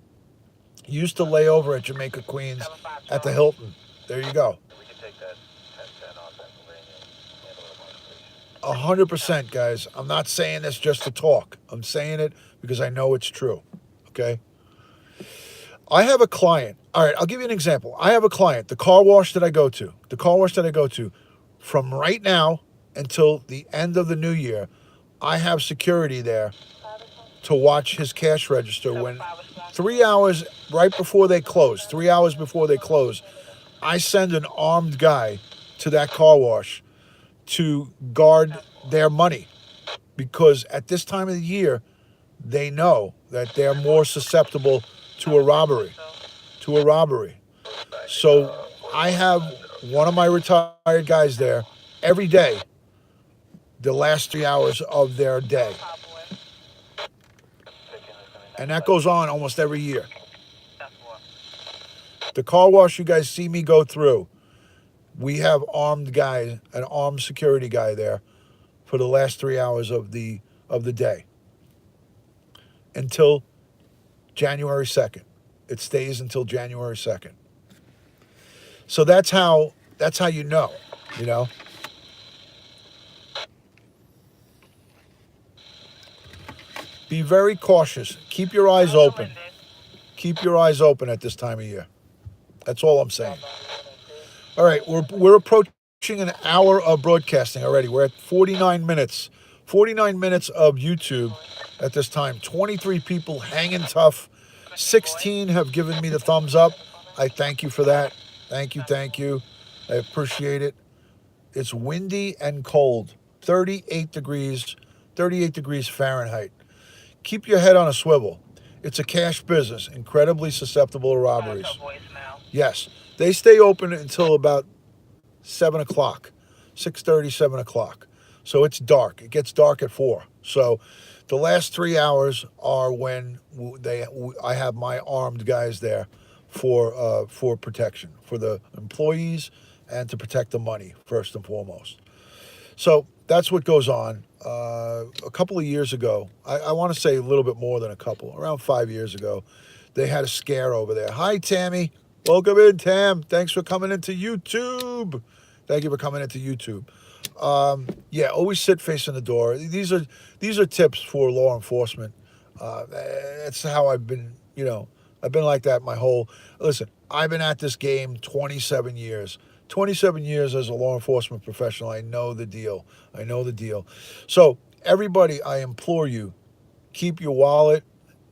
Used to lay over at Jamaica Queens at the Hilton. There you go. 100%, guys. I'm not saying this just to talk. I'm saying it because I know it's true. Okay? I have a client. All right, I'll give you an example. I have a client, the car wash that I go to, from right now until the end of the new year, I have security there to watch his cash register when 3 hours right before they close, 3 hours before they close, I send an armed guy to that car wash to guard their money because at this time of the year, they know that they're more susceptible to a robbery. So I have one of my retired guys there every day, the last 3 hours of their day. And that goes on almost every year. The car wash you guys see me go through, we have an armed security guy there for the last 3 hours of the day until January 2nd. It stays until January 2nd. So that's how you know. Be very cautious. Keep your eyes open. Keep your eyes open at this time of year. That's all I'm saying. All right, we're approaching an hour of broadcasting already. We're at 49 minutes. 49 minutes of YouTube at this time. 23 people hanging tough. 16 have given me the thumbs up. I thank you for that. Thank you. I appreciate it. It's windy and cold. 38 degrees Fahrenheit. Keep your head on a swivel. It's a cash business, incredibly susceptible to robberies. Yes, they stay open until about 7 o'clock, 6:30, 7 o'clock. So it's dark. It gets dark at 4. So the last 3 hours are when I have my armed guys there for protection, for the employees and to protect the money, first and foremost. So that's what goes on. A couple of years ago, I want to say a little bit more than a couple, around 5 years ago, they had a scare over there. Hi, Tammy. Welcome in, Tam. Thanks for coming into YouTube. Thank you for coming into YouTube. Yeah, always sit facing the door. These are tips for law enforcement. That's how I've been. I've been like that my whole. Listen, I've been at this game 27 years. 27 years as a law enforcement professional. I know the deal. I know the deal. So everybody, I implore you, keep your wallet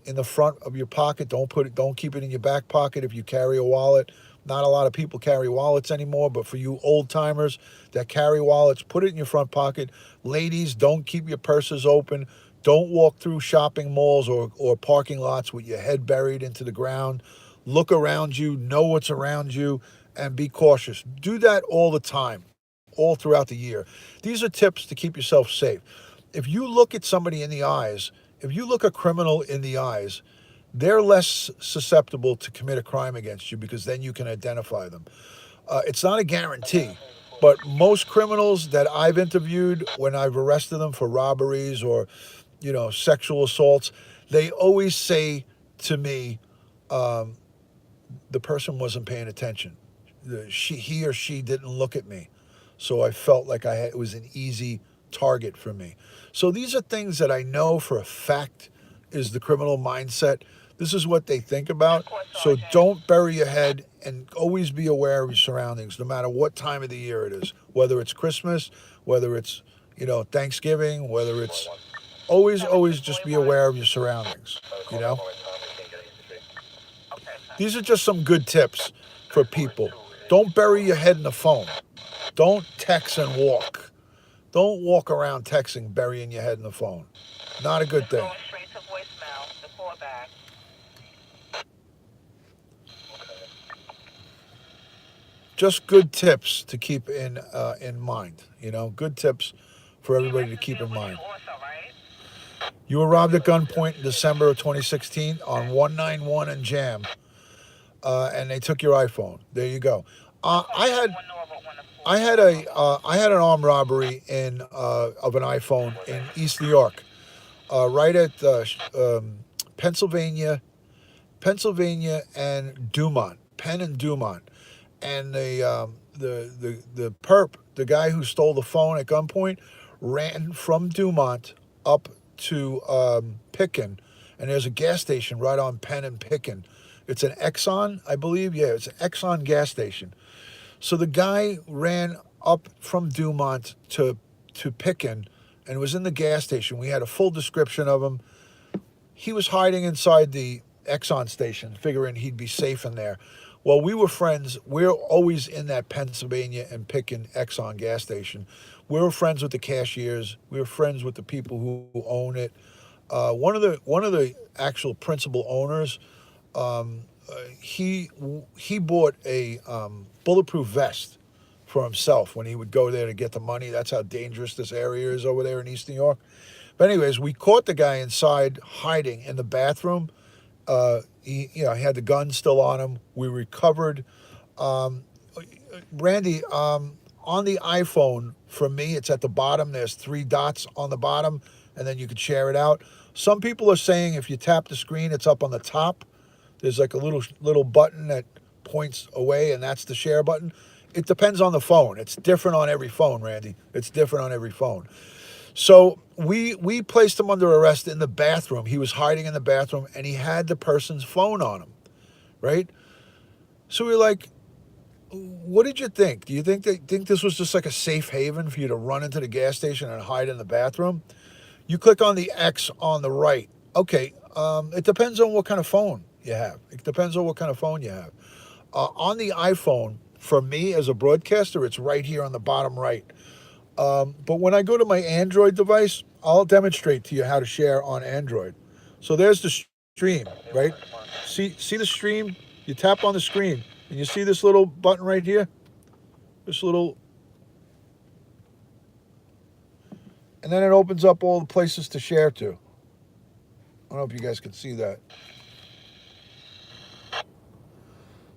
in the front of your pocket. Don't keep it in your back pocket if you carry a wallet. Not a lot of people carry wallets anymore, but for you old timers that carry wallets, put it in your front pocket. Ladies, don't keep your purses open. Don't walk through shopping malls or parking lots with your head buried into the ground. Look around you, know what's around you, and be cautious. Do that all the time, all throughout the year. These are tips to keep yourself safe. If you look at somebody in the eyes, if you look a criminal in the eyes, they're less susceptible to commit a crime against you because then you can identify them. It's not a guarantee, but most criminals that I've interviewed when I've arrested them for robberies or, sexual assaults, they always say to me, the person wasn't paying attention. He or she didn't look at me, so I felt like it was an easy target for me. So these are things that I know for a fact is the criminal mindset. This is what they think Of about. course, So Sergeant. don't bury your head and always be aware of your surroundings, no matter what time of the year it is. Whether it's Christmas, whether it's Thanksgiving, whether it's always just be 7241. aware of your surroundings. You know. Okay, sir. These are just some good tips for people. Don't bury your head in the phone. Don't text and walk. Don't walk around texting, burying your head in the phone. Not a good It's thing. going straight to voicemail. The callback. Just good tips to keep in mind. Good tips for He everybody to arrested keep you in with you mind. also, right? You were robbed at gunpoint in December of 2016 on 191 and Jam, and they took your iPhone. There you go. Of Uh, course, I sir. had One Norwood, one to four. I had I had an armed robbery in of an iPhone in East New York, right at Pennsylvania, and Dumont, Penn and Dumont, and the perp, the guy who stole the phone at gunpoint, ran from Dumont up to Pitkin, and there's a gas station right on Penn and Pitkin. It's an Exxon, I believe. Yeah, it's an Exxon gas station. So the guy ran up from Dumont to Pitkin and was in the gas station. We had a full description of him. He was hiding inside the Exxon station, figuring he'd be safe in there. Well, we were friends. We're always in that Pennsylvania and Pitkin Exxon gas station. We were friends with the cashiers. We were friends with the people who own it. One of the actual principal owners, he he bought a bulletproof vest for himself when he would go there to get the money. That's how dangerous this area is over there in East New York. But anyways, we caught the guy inside hiding in the bathroom. He had the gun still on him. We recovered. Randy, on the iPhone, for me, it's at the bottom. There's three dots on the bottom, and then you can share it out. Some people are saying if you tap the screen, it's up on the top. There's like a little button that points away, and that's the share button. It depends on the phone. It's different on every phone, Randy. It's different on every phone. So we placed him under arrest in the bathroom. He was hiding in the bathroom, and he had the person's phone on him, right? So we were like, "What did you think? Do you think this was just like a safe haven for you to run into the gas station and hide in the bathroom?" You click on the X on the right. Okay, it depends on what kind of phone you have. It depends on what kind of phone you have. On the iPhone, for me as a broadcaster, it's right here on the bottom right. But when I go to my Android device, I'll demonstrate to you how to share on Android. So there's the stream, right? See the stream? You tap on the screen, and you see this little button right here. This little, and then it opens up all the places to share to. I don't know if you guys can see that.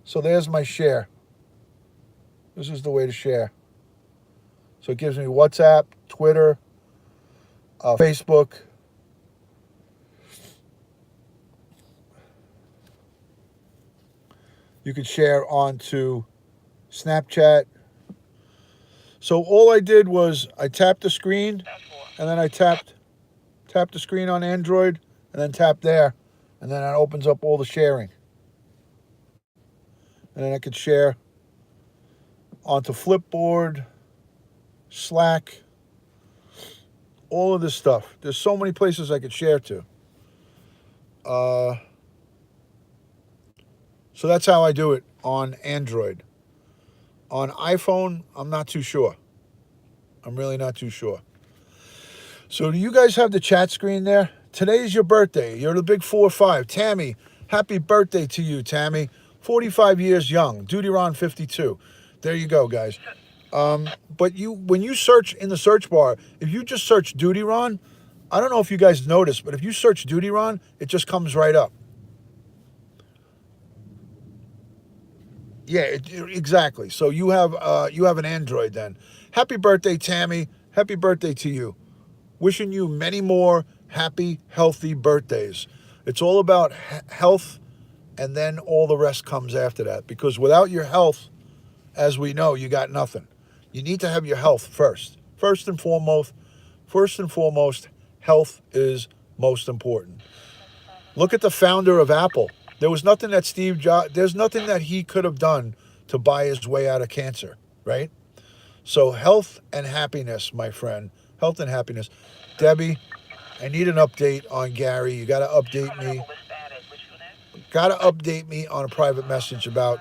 So there's my share. This is the way to share. So it gives me WhatsApp, Twitter, Facebook. You can share onto Snapchat. So all I did was I tapped the screen, That's for. and then I tapped the screen on Android, and then tap there, and then it opens up all the sharing, and then I could share onto Flipboard, Slack, all of this stuff. There's so many places I could share to. Uh, so that's how I do it on Android. On iPhone, I'm not too sure. I'm really not too sure. So do you guys have the chat screen there? Today's your birthday. You're the big 4-5. Tammy, happy birthday to you, Tammy. 45 years young. Duty Ron 52. There you go, guys. But when you search in the search bar, if you just search Duty Ron, I don't know if you guys noticed, but if you search Duty Ron, it just comes right up. Yeah, exactly. So you have an Android then. Happy birthday, Tammy. Happy birthday to you. Wishing you many more happy, healthy birthdays. It's all about health, and then all the rest comes after that. Because without your health, as we know, you got nothing. You need to have your health first. First and foremost, health is most important. Look at the founder of Apple. There was nothing that Steve Jobs, there's nothing that he could have done to buy his way out of cancer, right? So health and happiness, my friend. Health and happiness. Debbie, I need an update on Gary. You got to update Coming me. up with status. Which one is? Got to update me on a private message about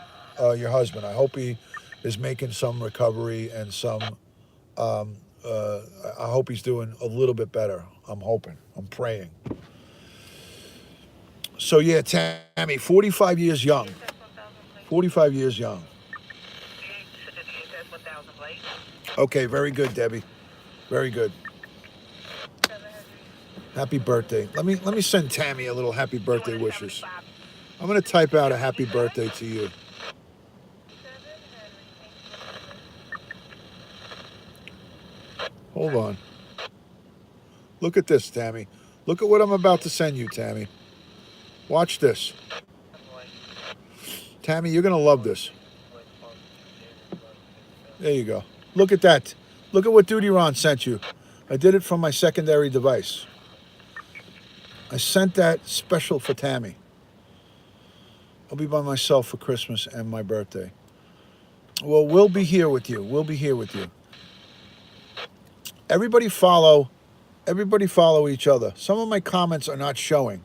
your husband. I hope he is making some recovery and some. Um, uh, I hope he's doing a little bit better. I'm hoping. I'm praying. So yeah, Tammy, 45 years young. DHS 1000 plate. 45 years young. DHS 1000 plate. Okay, very good, Debbie. Very good. Happy birthday. Let me send Tammy a little happy birthday wishes. 275. I'm gonna type out a happy birthday to you. Hold on. Look at this, Tammy. Look at what I'm about to send you, Tammy. Watch this. Tammy, you're gonna love this. There you go. Look at that. Look at what Duty Ron sent you. I did it from my secondary device. I sent that special for Tammy. I'll be by myself for Christmas and my birthday. Well, we'll be here with you. We'll be here with you. Everybody follow. Everybody follow each other. Some of my comments are not showing.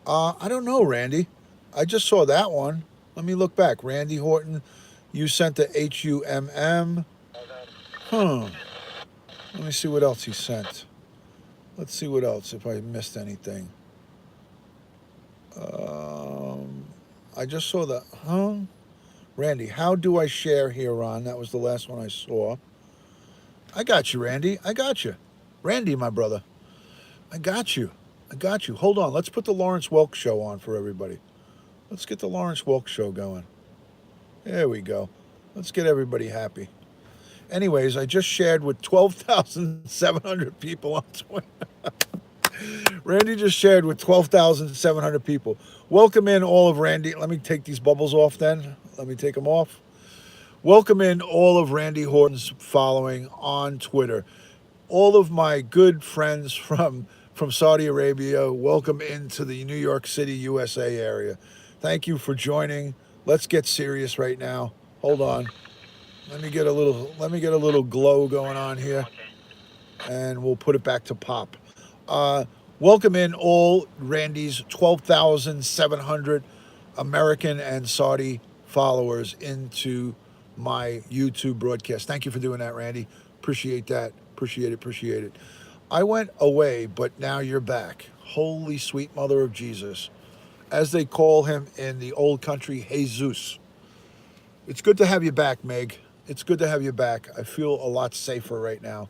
I don't know, Randy. I just saw that one. Let me look back. Randy Horton, you sent the HUMM. Huh. Let me see what else he sent. Let's see what else, if I missed anything. I just saw the, Randy, how do I share here, Ron? That was the last one I saw. I got you, Randy. I got you. Randy, my brother. I got you. I got you. Hold on. Let's put the Lawrence Welk show on for everybody. Let's get the Lawrence Welk show going. There we go. Let's get everybody happy. Anyways, I just shared with 12,700 people on Twitter. Randy just shared with 12,700 people. Welcome in all of Randy. Let me take these bubbles off then. Let me take them off. Welcome in all of Randy Horton's following on Twitter. All of my good friends from Saudi Arabia, welcome into the New York City, USA area. Thank you for joining. Let's get serious right now. Hold on. Let me get a little glow going on here, and we'll put it back to pop. Welcome in all Randy's 12,700 American and Saudi followers into my YouTube broadcast. Thank you for doing that, Randy. Appreciate that. Appreciate it. I went away, but now you're back. Holy sweet mother of Jesus. As they call him in the old country, Jesus. It's good to have you back, Meg. It's good to have you back. I feel a lot safer right now.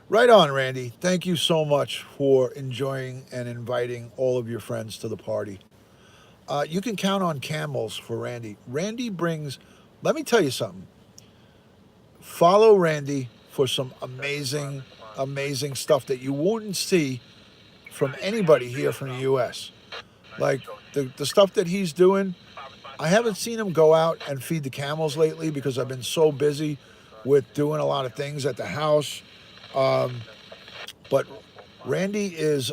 Right on, Randy. Thank you so much for enjoying and inviting all of your friends to the party. You can count on camels for Randy. Randy brings, let me tell you something. Follow Randy for some amazing, amazing stuff that you wouldn't see from anybody here from the U.S. Like the stuff that he's doing, I haven't seen him go out and feed the camels lately because I've been so busy with doing a lot of things at the house. Um, but Randy is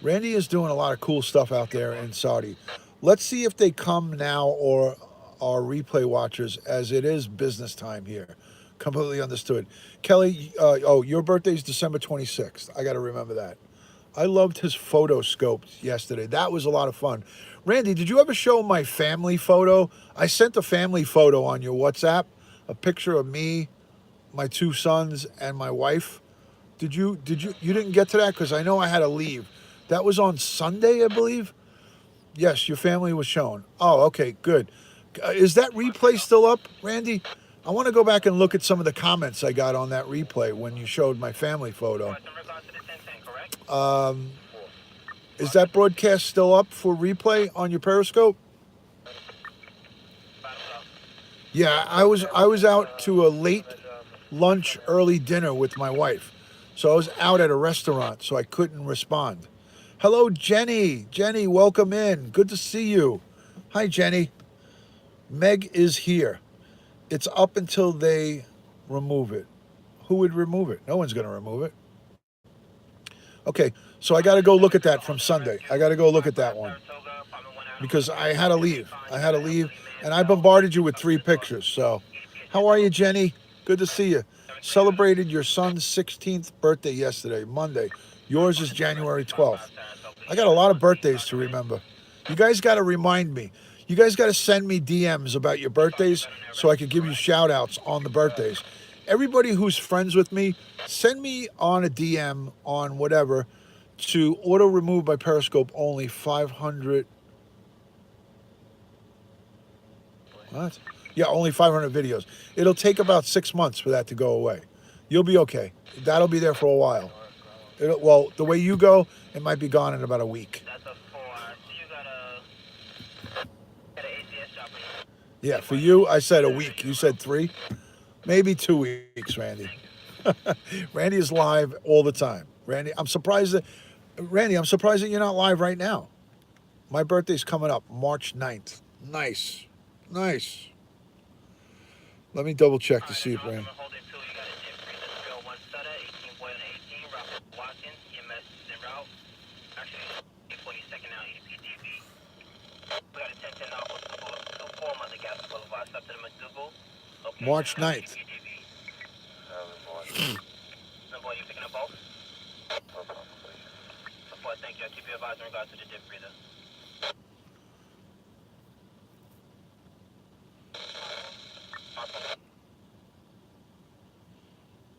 Randy is doing a lot of cool stuff out there in Saudi. Let's see if they come now or are replay watchers, as it is business time here. Completely understood. Kelly, oh, your birthday's December 26th. I got to remember that. I loved his photo scopes yesterday. That was a lot of fun. Randy, did you ever show my family photo? I sent a family photo on your WhatsApp, a picture of me, my two sons, and my wife. You didn't get to that because I know I had to leave. That was on Sunday, I believe. Yes, your family was shown. Oh, okay, good. Is that replay still up, Randy? I want to go back and look at some of the comments I got on that replay when you showed my family photo. Um, is that broadcast still up for replay on your Periscope? Yeah, I was out to a late lunch, early dinner with my wife. So I was out at a restaurant, so I couldn't respond. Hello, Jenny. Jenny, welcome in. Good to see you. Hi, Jenny. Meg is here. It's up until they remove it. Who would remove it? No one's going to remove it. Okay, so I got to go look at that from Sunday. I got to go look at that one because I had to leave. I had to leave, and I bombarded you with 3 pictures. So, how are you, Jenny? Good to see you. Celebrated your son's 16th birthday yesterday, Monday. Yours is January 12th. I got a lot of birthdays to remember. You guys got to remind me. You guys got to send me DMs about your birthdays so I could give you shout outs on the birthdays. Everybody who's friends with me, send me on a DM on whatever to auto remove by Periscope only 500. What? Yeah, only 500 videos. It'll take about 6 months for that to go away. You'll be okay. That'll be there for a while. Well, the way you go, it might be gone in about a week. Yeah, for you, I said a week. You said 3, maybe 2 weeks, Randy. Randy is live all the time. Randy, I'm surprised that you're not live right now. My birthday's coming up, March 9th. Nice. Nice. Let me double check to see if Randy. March 9th.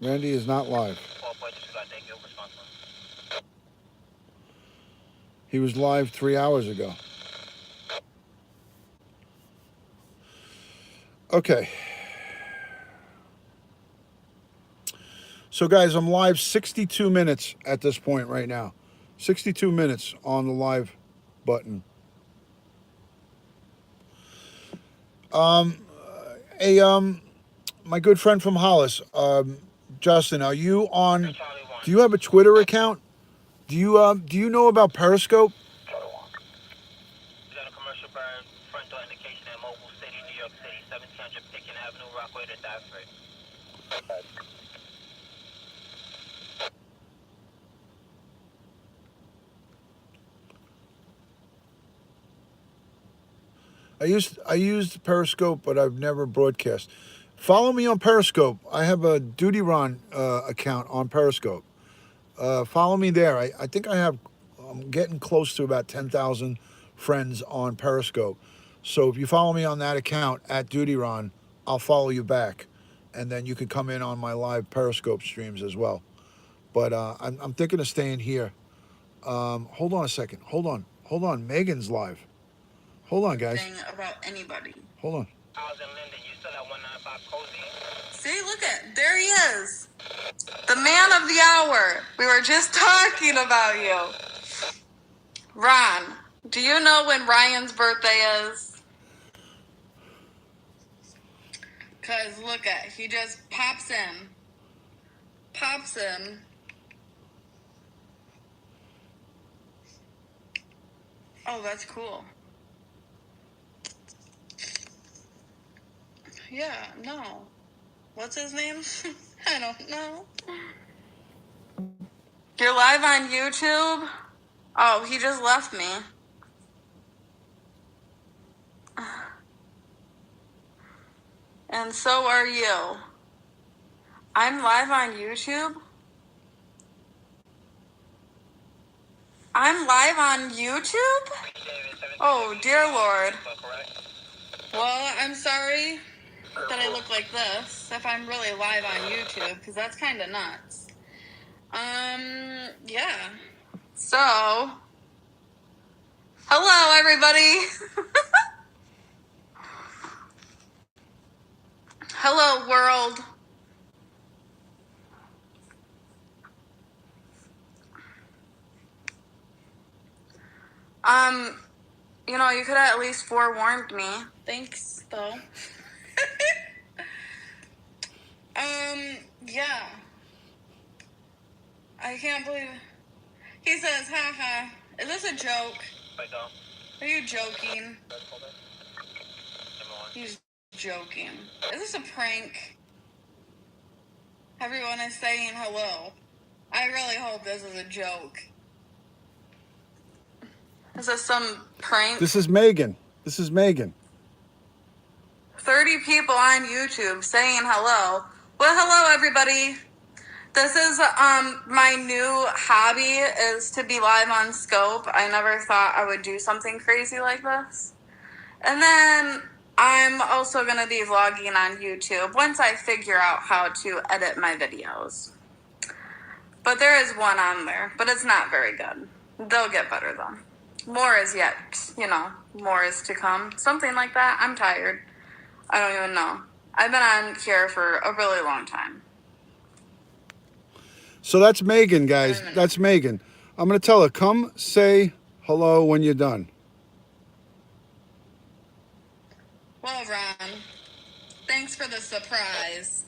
Randy is not live. He was live 3 hours ago. Okay. So, guys, I'm live 62 minutes at this point right now. 62 minutes on the live button. Hey, my good friend from Hollis, Justin, are you on? Do you have a Twitter account? Do you know about Periscope? I used Periscope, but I've never broadcast. Follow me on Periscope. I have a Duty Ron account on Periscope. Follow me there. I think I'm getting close to about 10,000 friends on Periscope. So if you follow me on that account at Duty Ron, I'll follow you back, and then you can come in on my live Periscope streams as well. But I'm thinking of staying here. Hold on a second. Hold on. Megan's live. Hold on, guys. About anybody. Hold on. See, look at, there he is. The man of the hour. We were just talking about you. Ron, do you know when Ryan's birthday is? Because look at, he just pops in. Pops in. Oh, that's cool. Yeah, no. what's his name? I don't know. You're live on YouTube? Oh, he just left me. And so are you. I'm live on YouTube? I'm live on YouTube? Oh, dear Lord. Well, I'm sorry that I look like this if I'm really live on YouTube, because that's kind of nuts. Yeah. So, hello, everybody. Hello, world. You could have at least forewarned me. Thanks, though. Yeah. I can't believe... He says, haha, is this a joke? Are you joking? He's joking. Is this a prank? Everyone is saying hello. I really hope this is a joke. Is this some prank? This is Megan. 30 people on YouTube saying hello. Well, hello, everybody. This is my new hobby is to be live on Scope. I never thought I would do something crazy like this. And then I'm also going to be vlogging on YouTube once I figure out how to edit my videos. But there is one on there, but it's not very good. They'll get better though. More is yet, more is to come. Something like that. I'm tired. I don't even know. I've been on here for a really long time. So that's Megan, guys. That's Megan. I'm going to tell her, come say hello when you're done. Well, Ron, thanks for the surprise.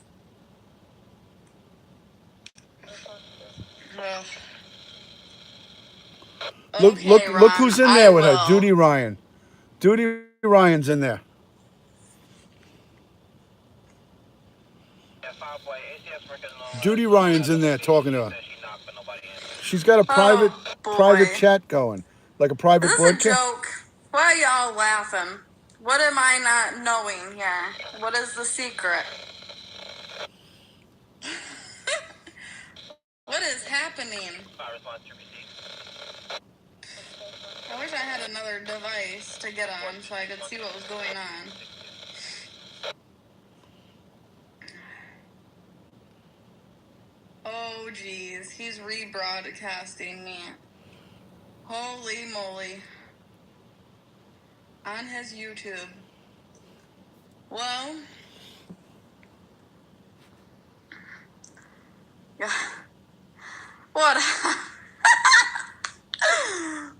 Ugh. Look who's in there with her. will. Judy Ryan. Judy Ryan's in there. Judy Ryan's in there talking to her. She's got a private chat going, like a private Is this broadcast. a joke? Why are y'all laughing? What am I not knowing here? What is the secret? What is happening? I wish I had another device to get on so I could see what was going on. Oh, geez. He's rebroadcasting me. Holy moly. On his YouTube. Well. Yeah. What?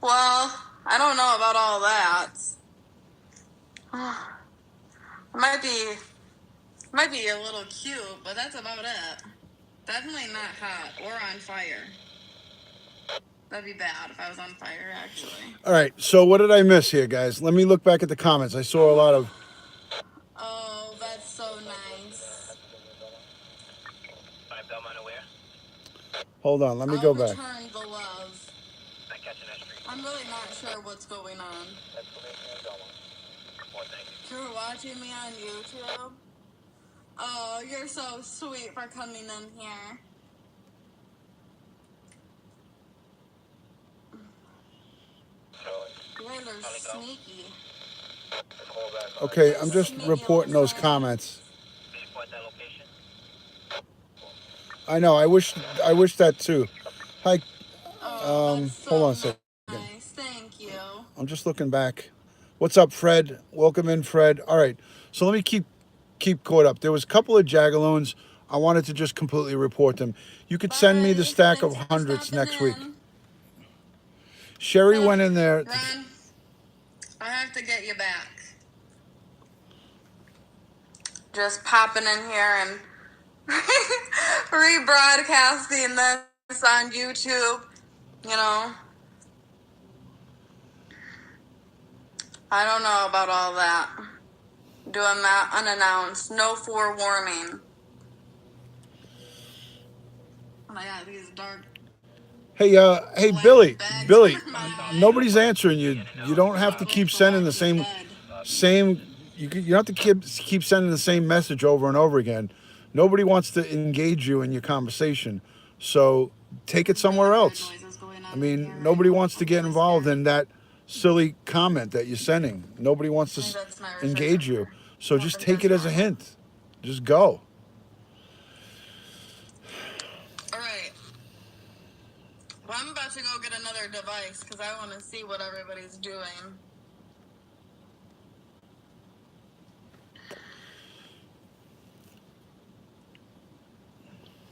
Well, I don't know about all that. Might be a little cute, but that's about it. Definitely not hot or on fire. That'd be bad if I was on fire, actually. All right, so what did I miss here, guys? Let me look back at the comments. I saw a lot of... Oh, that's so nice. Hold on, let me go back. I'll return the love. I'm really not sure what's going on. You're watching me on YouTube? Oh, you're so sweet for coming in here. You guys are sneaky. Okay, I'm just reporting those comments. I know, I wish that too. Hi, hold on a second. Nice, thank you. I'm just looking back. What's up, Fred? Welcome in, Fred. All right, so let me keep caught up. There was a couple of Jagaloons. I wanted to just completely report them. You could send me the stack of hundreds next week. Sherry went in there. Ron, I have to get you back. Just popping in here and rebroadcasting this on YouTube, I don't know about all that. Doing that unannounced, no forewarning. And I got these dark Hey, black Billy, bags Billy, under my eyes. nobody's answering you. You don't have to keep Makes the sending the walk to same, bed. same. You don't have to keep sending the same message over and over again. Nobody wants to engage you in your conversation, so take it Really somewhere weird else. noises going I on in mean, here right nobody now. wants to I'm get really involved scared. in that silly comment that you're sending. Nobody wants to Maybe that's my engage you. refrigerator. So I don't just think take that's it as a normal. hint. Just go. All right. Well, I'm about to go get another device because I want to see what everybody's doing.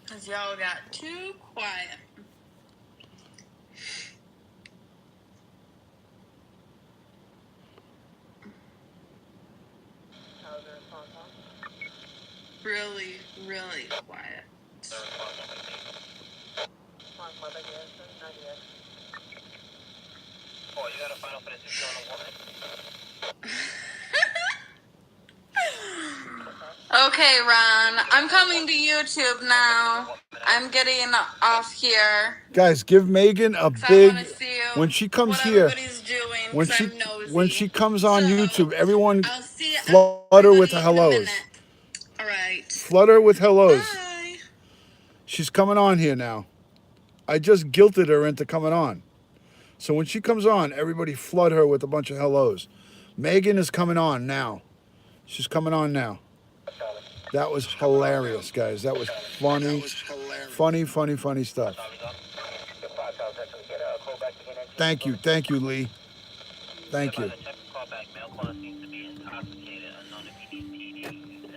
Because y'all got too quiet. Really, really quiet. Oh, you got a final for the 60 on the woman? Okay, Ron, I'm coming to YouTube now. I'm getting off here Guys, give Megan a because I want to big. see When she comes what here, everybody's doing when because she I'm when nosy. she comes on So, YouTube, everyone I'll see flutter with everybody the in a minute. hellos. All right. Flutter with hellos. Bye. She's coming on here now. I just guilted her into coming on. So when she comes on, everybody flood her with a bunch of hellos. Megan is coming on now. She's coming on now. That was hilarious, guys. That was funny, funny stuff. Thank you, Lee. Thank you.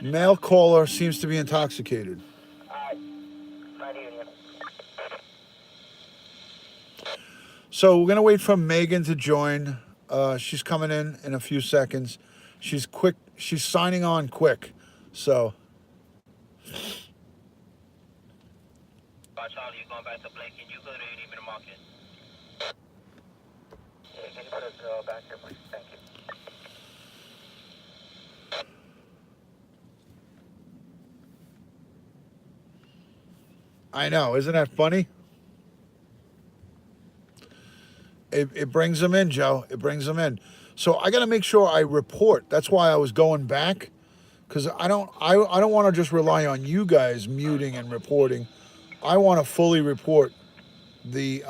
Male caller seems to be intoxicated. So we're gonna wait for Megan to join. She's coming in a few seconds. She's quick. She's signing on quick. So. Charlie, you going back to Blake? Can you go to any minute market? Yeah, can you put us back here, please? Thank you. I know, isn't that funny? It brings them in, Joe. It brings them in. So I got to make sure I report. That's why I was going back, because I don't want to just rely on you guys muting and reporting. I want to fully report the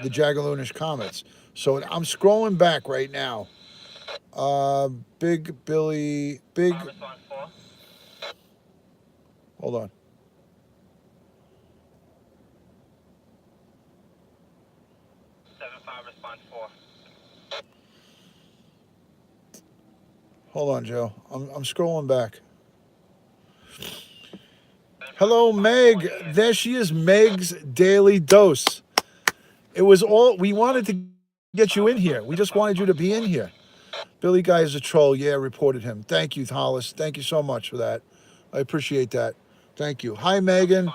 Jagaloonish comments. So I'm scrolling back right now. Big Billy, big. Hold on. Hold on, Joe. I'm scrolling back. Hello, Meg. There she is, Meg's Daily Dose. It was all we wanted to get you in here. We just wanted you to be in here. Billy Guy is a troll. Yeah, reported him. Thank you, Hollis. Thank you so much for that. I appreciate that. Thank you. Hi, Megan.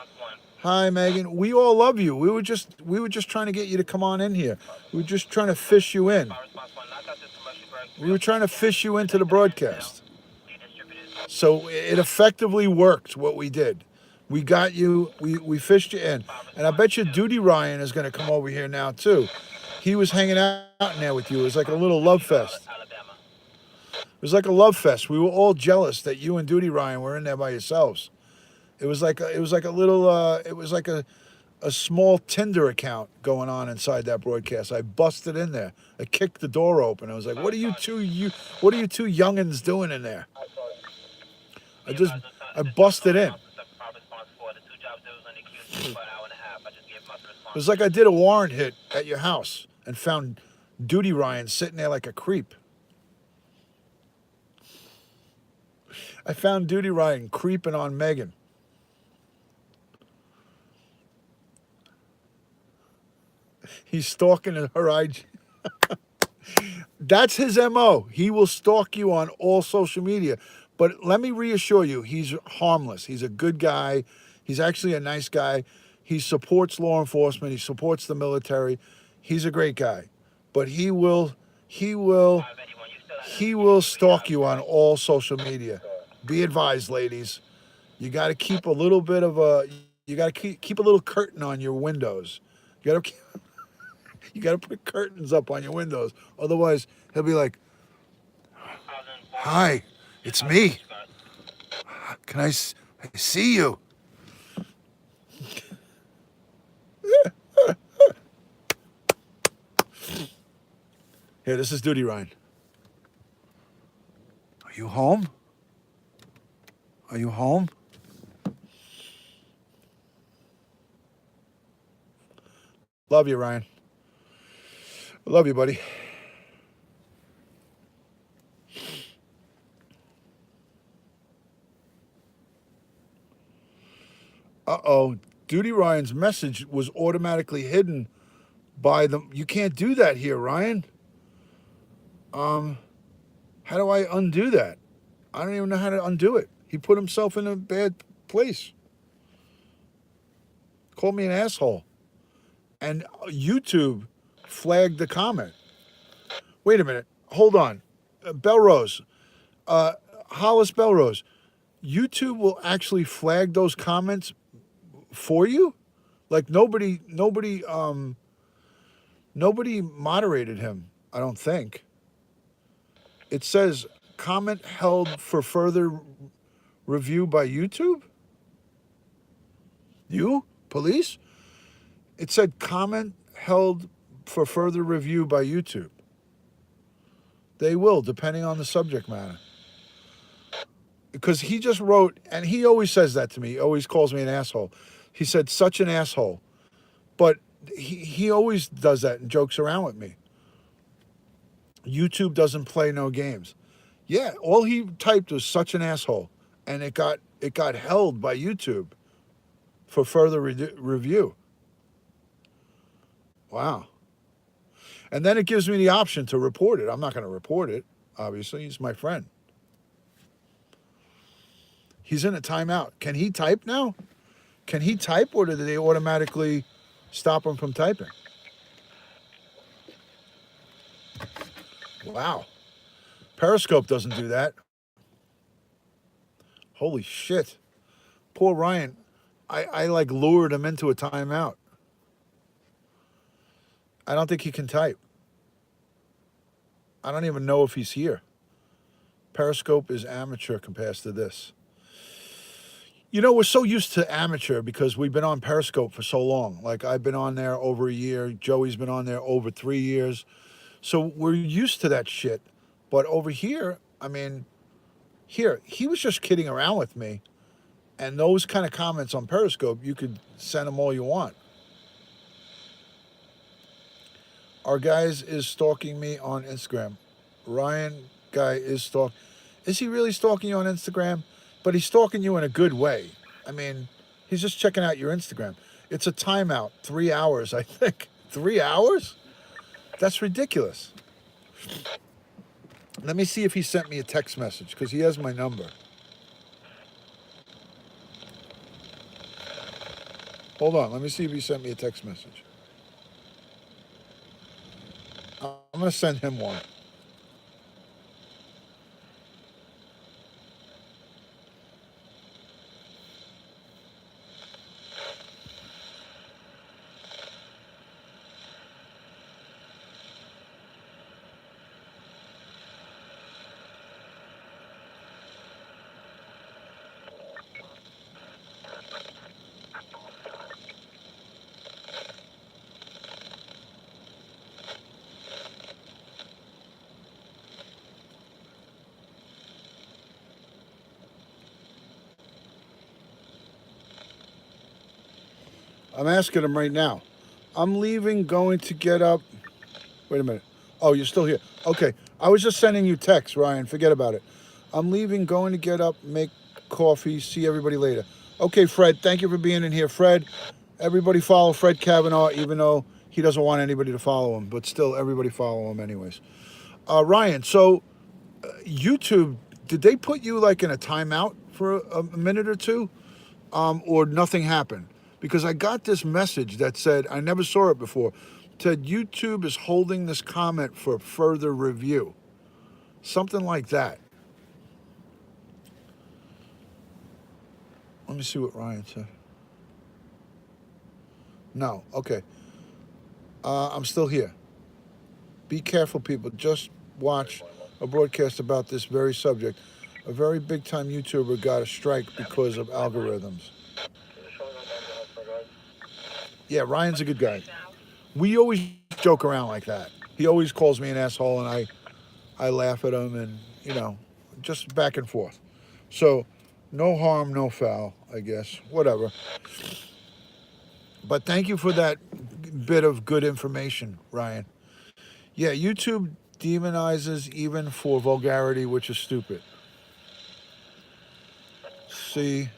Hi, Megan. We all love you. We were just trying to get you to come on in here. We were just trying to fish you in. We were trying to fish you into the broadcast. So it effectively worked what we did. We got you, we fished you in. And I bet you Duty Ryan is going to come over here now too. He was hanging out in there with you. It was like a little love fest. It was like a love fest. We were all jealous that you and Duty Ryan were in there by yourselves. It was like a small Tinder account going on inside that broadcast. I busted in there. I kicked the door open. I was like, what are you two youngins doing in there? I busted in. It was like I did a warrant hit at your house and found Duty Ryan sitting there like a creep. I found Duty Ryan creeping on Megan. He's stalking her IG. That's his MO. He will stalk you on all social media. But let me reassure you, he's harmless. He's a good guy. He's actually a nice guy. He supports law enforcement. He supports the military. He's a great guy. But he will stalk you on all social media. Be advised, ladies. You got to keep a little bit of a You got to keep a little curtain on your windows. You got to you got to put curtains up on your windows. Otherwise, he'll be like, "Hi, it's me. Can I see you?" Here, this is Duty Ryan. Are you home? Are you home? Love you, Ryan. I love you, buddy. Uh-oh. Duty Ryan's message was automatically hidden by the... You can't do that here, Ryan. How do I undo that? I don't even know how to undo it. He put himself in a bad place. Called me an asshole. And YouTube flagged the comment. Wait a minute. Hold on. Belrose. Hollis Belrose. YouTube will actually flag those comments for you? Like nobody moderated him, I don't think. It says comment held for further review by YouTube? You? Police? It said comment held for further review by YouTube. They will, depending on the subject matter. Because he just wrote, and he always says that to me, he always calls me an asshole. He said, such an asshole. But he always does that and jokes around with me. YouTube doesn't play no games. Yeah, all he typed was such an asshole, and it got held by YouTube for further review. Wow. And then it gives me the option to report it. I'm not going to report it, obviously. He's my friend. He's in a timeout. Can he type now? Can he type, or do they automatically stop him from typing? Wow. Periscope doesn't do that. Holy shit. Poor Ryan. I like lured him into a timeout. I don't think he can type. I don't even know if he's here. Periscope is amateur compared to this. You know, we're so used to amateur because we've been on Periscope for so long. Like, I've been on there over a year. Joey's been on there over 3 years. So we're used to that shit. But over here, I mean, here, he was just kidding around with me. And those kind of comments on Periscope, you could send them all you want. Our guys is stalking me on Instagram. Ryan guy is stalking. Is he really stalking you on Instagram? But he's stalking you in a good way. I mean, he's just checking out your Instagram. It's a timeout, 3 hours, I think. 3 hours? That's ridiculous. Let me see if he sent me a text message, because he has my number. Hold on, let me see if he sent me a text message. I'm going to send him one. I'm asking him right now. I'm leaving, going to get up. Wait a minute. Oh, you're still here. Okay. I was just sending you text, Ryan. Forget about it. I'm leaving, going to get up, make coffee, see everybody later. Okay, Fred, thank you for being in here. Fred, everybody follow Fred Kavanaugh, even though he doesn't want anybody to follow him, but still, everybody follow him anyways. Ryan, so YouTube, did they put you like in a timeout for a minute or two? Or nothing happened? Because I got this message that said, I never saw it before, said YouTube is holding this comment for further review. Something like that. Let me see what Ryan said. No. Okay. I'm still here. Be careful, people. Just watch a broadcast about this very subject. A very big time YouTuber got a strike because of algorithms. Yeah, Ryan's a good guy. We always joke around like that. He always calls me an asshole, and I laugh at him, and just back and forth. So, no harm, no foul, I guess. Whatever. But thank you for that bit of good information, Ryan. Yeah, YouTube demonizes even for vulgarity, which is stupid. See,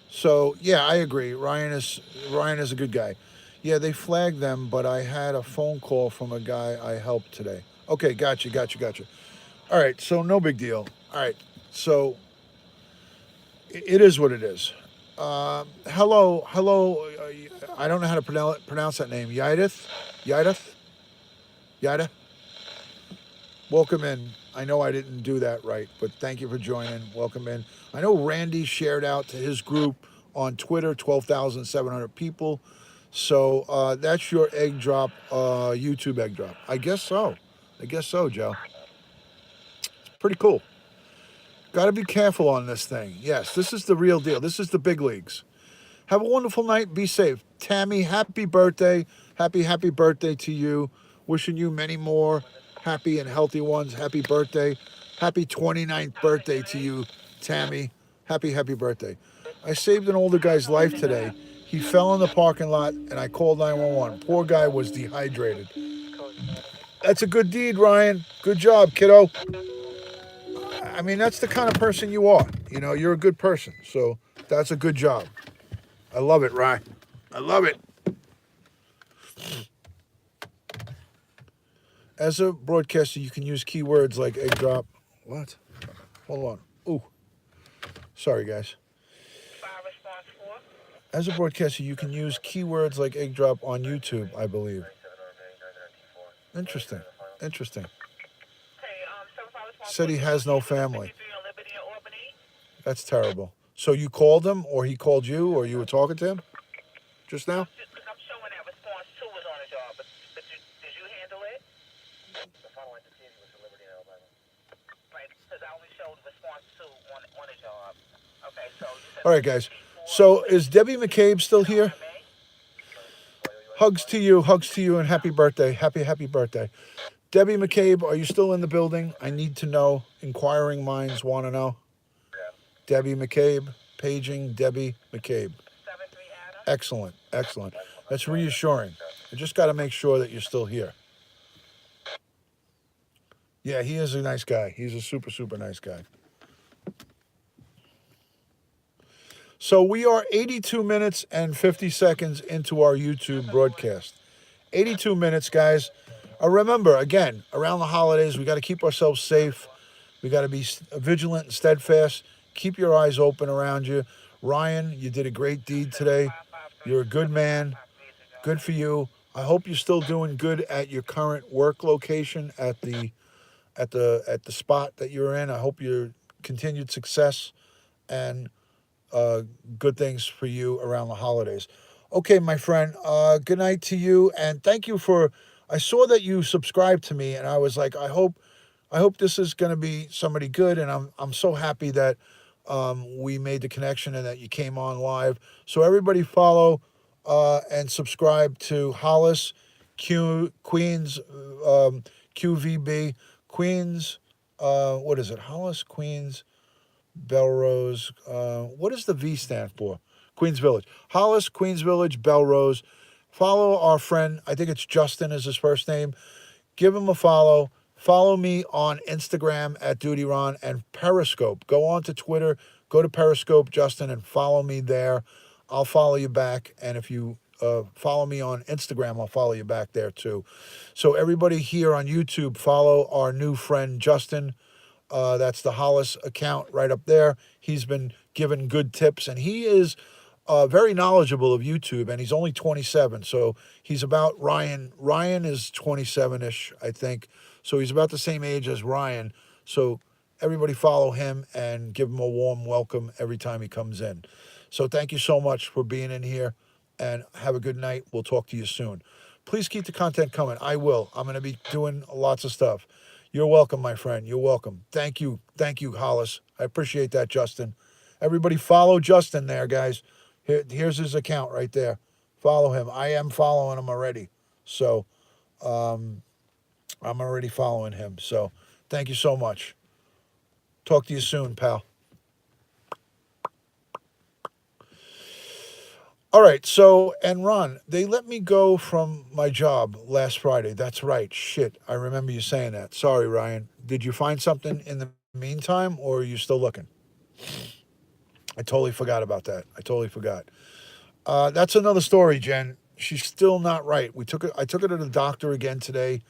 so yeah, I agree. Ryan is a good guy. Yeah, they flagged them, but I had a phone call from a guy I helped today. Okay, gotcha. All right, so no big deal. All right, so it is what it is. Hello. I don't know how to pronounce that name. Yidith, Yida. Welcome in. I know I didn't do that right, but thank you for joining. Welcome in. I know Randy shared out to his group on Twitter, 12,700 people. So that's your egg drop, YouTube egg drop. I guess so. Joe. It's pretty cool. Got to be careful on this thing. Yes, this is the real deal. This is the big leagues. Have a wonderful night. Be safe. Tammy, happy birthday. Happy birthday to you. Wishing you many more happy and healthy ones. Happy birthday. Happy 29th birthday to you, Tammy. Happy birthday. I saved an older guy's life today. He fell in the parking lot and I called 911. Poor guy was dehydrated. That's a good deed, Ryan. Good job, kiddo. I mean, that's the kind of person you are. You're a good person. So that's a good job. I love it, Ryan. I love it. As a broadcaster, you can use keywords like egg drop. What? Hold on. Ooh, sorry, guys. Fire response 4. As a broadcaster, you can use keywords like egg drop on YouTube, I believe. Interesting. Interesting. Okay, 75 response Said 4. he has no family. 53 on Liberty and Albany. That's terrible. So you called him, or he called you, or you were talking to him just now? Because I'm showing that response 2 was on the job, but did you handle it? The final line to see was for Liberty and Albany. Right, because I only showed response 2 on the job. Okay, so you said All right, guys. So is Debbie McCabe still here? Hugs to you, and happy birthday. Happy birthday. Debbie McCabe, are you still in the building? I need to know. Inquiring minds want to know. Debbie McCabe, paging Debbie McCabe. 73 Adam. Excellent. That's reassuring. I just got to make sure that you're still here. Yeah, he is a nice guy. He's a super nice guy. So we are 82 minutes and 50 seconds into our YouTube broadcast. 82 minutes, guys. Remember, again, around the holidays, we got to keep ourselves safe. We got to be vigilant and steadfast. Keep your eyes open around you. Ryan, you did a great deed today. You're a good man. Good for you. I hope you're still doing good at your current work location at the spot that you're in. I hope your continued success and good things for you around the holidays. Okay, my friend. Good night to you, and thank you for. I saw that you subscribed to me, and I was like, I hope this is going to be somebody good, and I'm so happy that we made the connection and that you came on live. So everybody follow and subscribe to Hollis Queens QVB Queens. What is it? Hollis Queens Belrose. What does the V stand for? Queens Village. Hollis, Queens Village, Belrose. Follow our friend. I think it's Justin is his first name. Give him a follow. Follow me on Instagram at DutyRon and Periscope. Go on to Twitter. Go to Periscope, Justin, and follow me there. I'll follow you back. And if you follow me on Instagram, I'll follow you back there too. So everybody here on YouTube, follow our new friend Justin. That's the Hollis account right up there. He's been given good tips, and he is very knowledgeable of YouTube, and he's only 27. So he's about Ryan. Ryan is 27-ish, I think. So he's about the same age as Ryan. So everybody follow him and give him a warm welcome every time he comes in. So thank you so much for being in here. and have a good night. We'll talk to you soon. Please keep the content coming. I will. I'm going to be doing lots of stuff. You're welcome, my friend. You're welcome. Thank you. Thank you, Hollis. I appreciate that, Justin. Everybody follow Justin there, guys. Here's his account right there. Follow him. I am following him already. So I'm already following him. So thank you so much. Talk to you soon, pal. All right. So, and Ron, they let me go from my job last Friday. That's right. Shit. I remember you saying that. Sorry, Ryan. Did you find something in the meantime or are you still looking? I totally forgot about that. I totally forgot. That's another story, Jen. She's still not right. I took her to the doctor again today,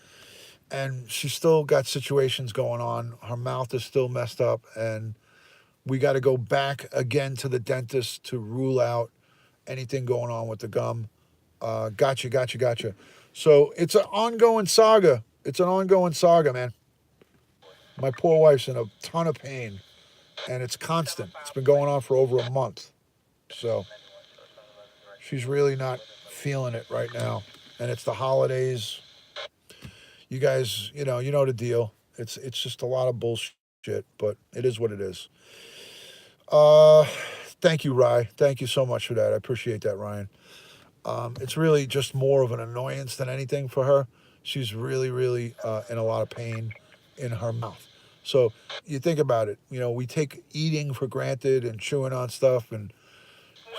and she's still got situations going on. Her mouth is still messed up, and we got to go back again to the dentist to rule out anything going on with the gum. Gotcha. So it's an ongoing saga. It's an ongoing saga, man. My poor wife's in a ton of pain, and it's constant. It's been going on for over a month. So she's really not feeling it right now. And it's the holidays. You guys, you know the deal. It's just a lot of bullshit, but it is what it is. Uh, Thank you, Rye. Thank you so much for that. I appreciate that, Ryan. It's really just more of an annoyance than anything for her. She's really in a lot of pain in her mouth. So you think about it. We take eating for granted and chewing on stuff, and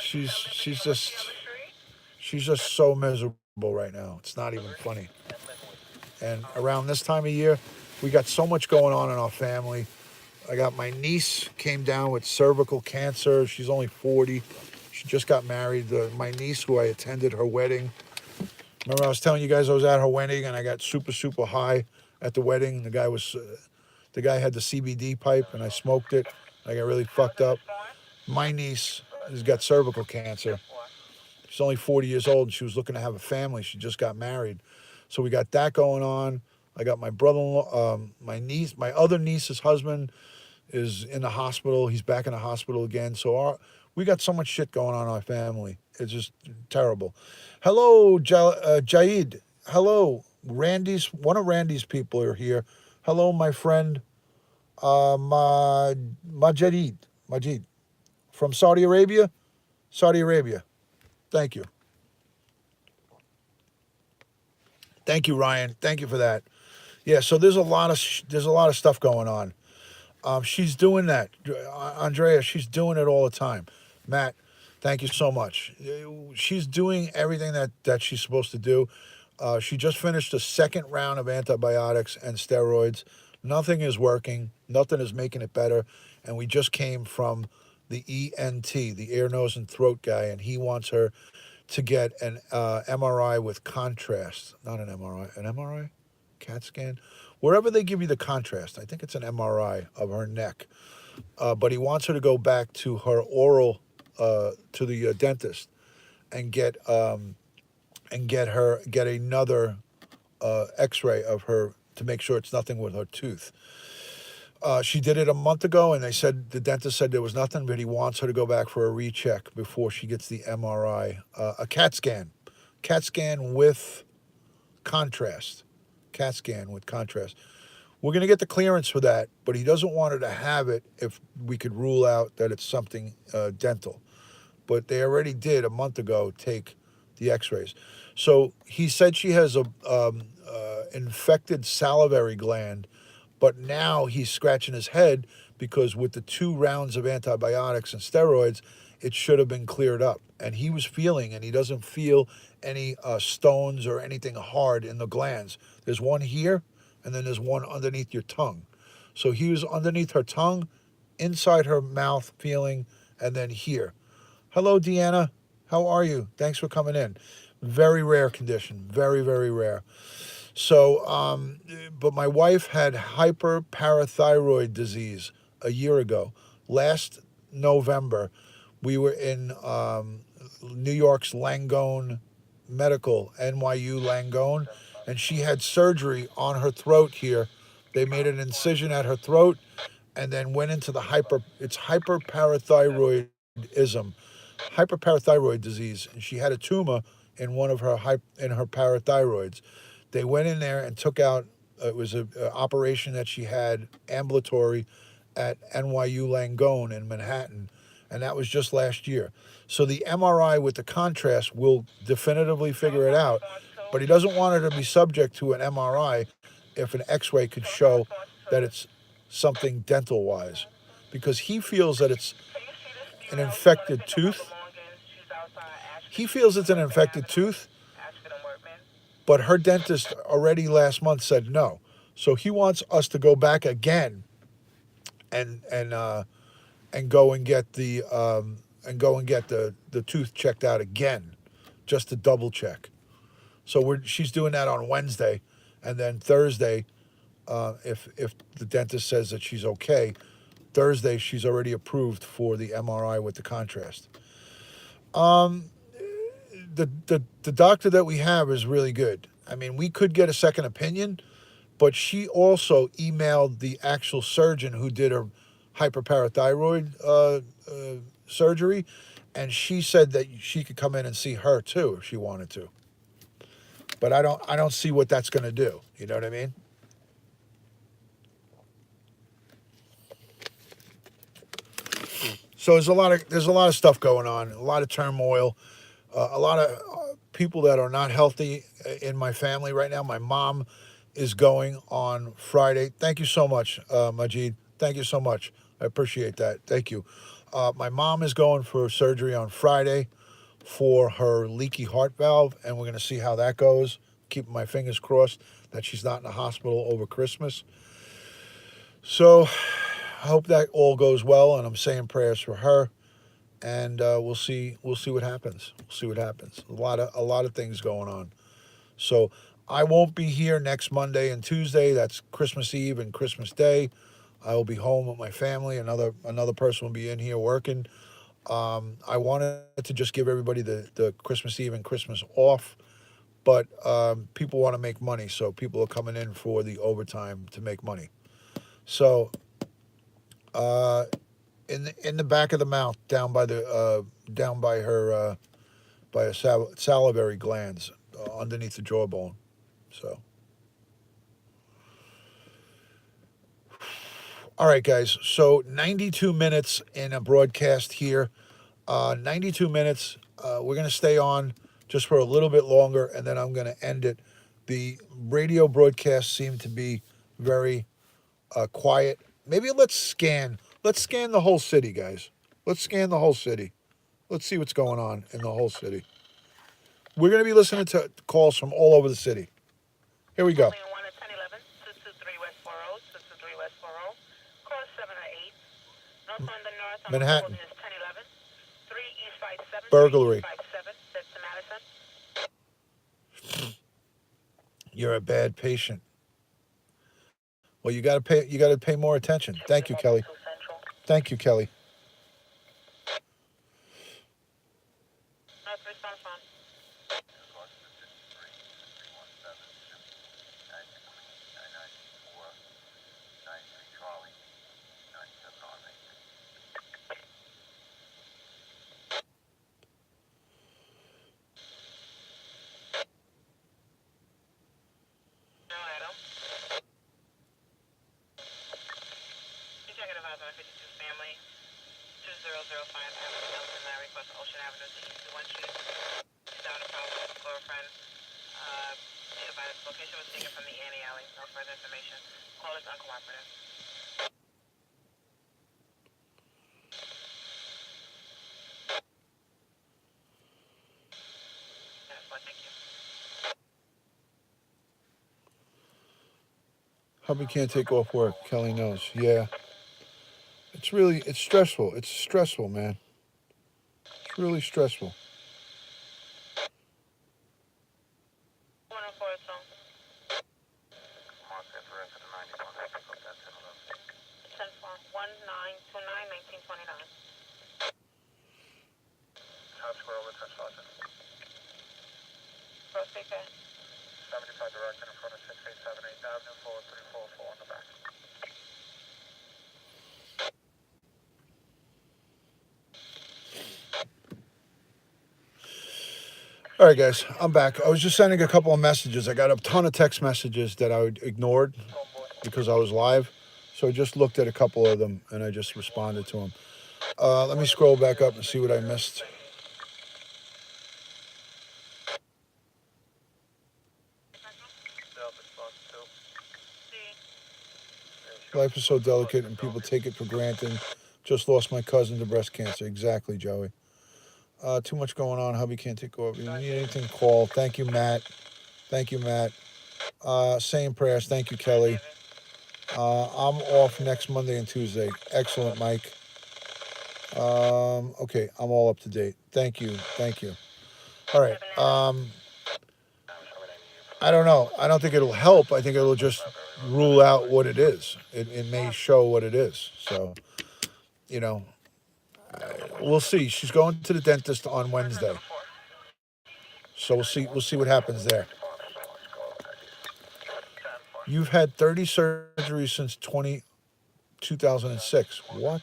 she's just so miserable right now. It's not even funny. And around this time of year, we got so much going on in our family. I got my niece came down with cervical cancer. She's only 40. She just got married. My niece, who I attended her wedding. Remember, I was telling you guys I was at her wedding and I got super high at the wedding. The guy had the CBD pipe and I smoked it. I got really fucked up. My niece has got cervical cancer. She's only 40 years old and she was looking to have a family. She just got married. So we got that going on. I got my brother-in-law, my other niece's husband is in the hospital. He's back in the hospital again. So we got so much shit going on in our family. It's just terrible. Hello, Jaid. Hello, one of Randy's people are here. Hello, my friend, Majid from Saudi Arabia. Saudi Arabia. Thank you. Thank you, Ryan. Thank you for that. Yeah, so there's a lot of stuff going on. She's doing that, Andrea. She's doing it all the time. Matt, thank you so much. She's doing everything that she's supposed to do. She just finished the second round of antibiotics and steroids. Nothing is working. Nothing is making it better. And we just came from the ENT, the ear, nose, and throat guy, and he wants her to get an MRI with contrast. Not an MRI. An MRI? CAT scan? Wherever they give you the contrast. I think it's an MRI of her neck. But he wants her to go back to her oral, to the dentist, and get another X-ray of her to make sure it's nothing with her tooth. She did it a month ago, and the dentist said there was nothing, but he wants her to go back for a recheck before she gets the MRI, a CAT scan with contrast, CAT scan with contrast. We're going to get the clearance for that, but he doesn't want her to have it if we could rule out that it's something dental. But they already did a month ago take the X-rays. So he said she has a infected salivary gland, but now he's scratching his head because with the 2 rounds of antibiotics and steroids, it should have been cleared up. And he was feeling, and he doesn't feel any stones or anything hard in the glands. There's one here, and then there's one underneath your tongue. So he was underneath her tongue, inside her mouth feeling, and then here. Hello, Deanna. How are you? Thanks for coming in. Very rare condition. Very rare. So, but my wife had hyperparathyroid disease a year ago. Last November, we were in New York's Langone Medical, NYU Langone, and she had surgery on her throat here. They made an incision at her throat and then went into it's hyperparathyroidism. hyperparathyroid disease, and she had a tumor in one of in her parathyroids. They went in there and took out. It was a operation that she had ambulatory at NYU Langone in Manhattan, and that was just last year. So the MRI with the contrast will definitively figure it out, but he doesn't want her to be subject to an MRI if an X-ray could show that it's something dental-wise, because he feels that it's an infected tooth. He feels it's an infected tooth, but her dentist already last month said no. So he wants us to go back again and and uh, and go and get the tooth checked out again, just to double check. So she's doing that on Wednesday, and then Thursday, if the dentist says that she's okay, Thursday she's already approved for the MRI with the contrast. The doctor that we have is really good. I mean, we could get a second opinion, but she also emailed the actual surgeon who did her hyperparathyroid surgery, and she said that she could come in and see her too if she wanted to. But I don't see what that's going to do. You know what I mean? So there's a lot of stuff going on, a lot of turmoil, a lot of people that are not healthy in my family right now. My mom is going on Friday. Thank you so much, Majid. Thank you so much. I appreciate that. Thank you. My mom is going for surgery on Friday for her leaky heart valve, and we're going to see how that goes. Keeping my fingers crossed that she's not in the hospital over Christmas. So I hope that all goes well, and I'm saying prayers for her. And we'll see. We'll see what happens. We'll see what happens. A lot of things going on. So I won't be here next Monday and Tuesday. That's Christmas Eve and Christmas Day. I will be home with my family. Another person will be in here working. I wanted to just give everybody the Christmas Eve and Christmas off, but people want to make money, so people are coming in for the overtime to make money. So uh, in the back of the mouth, down by her by her salivary glands underneath the jawbone. So, all right, guys. So 92 minutes in a broadcast here. 92 minutes. We're going to stay on just for a little bit longer, and then I'm going to end it. The radio broadcasts seem to be very quiet. Maybe let's scan. Let's scan the whole city, guys. Let's scan the whole city. Let's see what's going on in the whole city. We're going to be listening to calls from all over the city. Here we go. Manhattan. Burglary. You're a bad patient. Well, you got to pay. You got to pay more attention. Thank you, Kelly. Thank you, Kelly. Hubby can't take off work. Kelly knows. Yeah. It's stressful. It's stressful, man. It's really stressful. All right, guys, I'm back. I was just sending a couple of messages. I got a ton of text messages that I ignored because I was live. So I just looked at a couple of them and I just responded to them. Let me scroll back up and see what I missed. Life is so delicate and people take it for granted. Just lost my cousin to breast cancer. Exactly, Joey. Too much going on. Hubby can't take over. If you need anything, call. Thank you, Matt. Thank you, Matt. Saying prayers. Thank you, Kelly. I'm off next Monday and Tuesday. Excellent, Mike. Okay, I'm all up to date. Thank you. Thank you. All right. I don't know. I don't think it'll help. I think it'll just rule out what it is. It may show what it is. So, you know, we'll see. She's going to the dentist on Wednesday. So we'll see. We'll see what happens there. You've had 30 surgeries since 2006. What?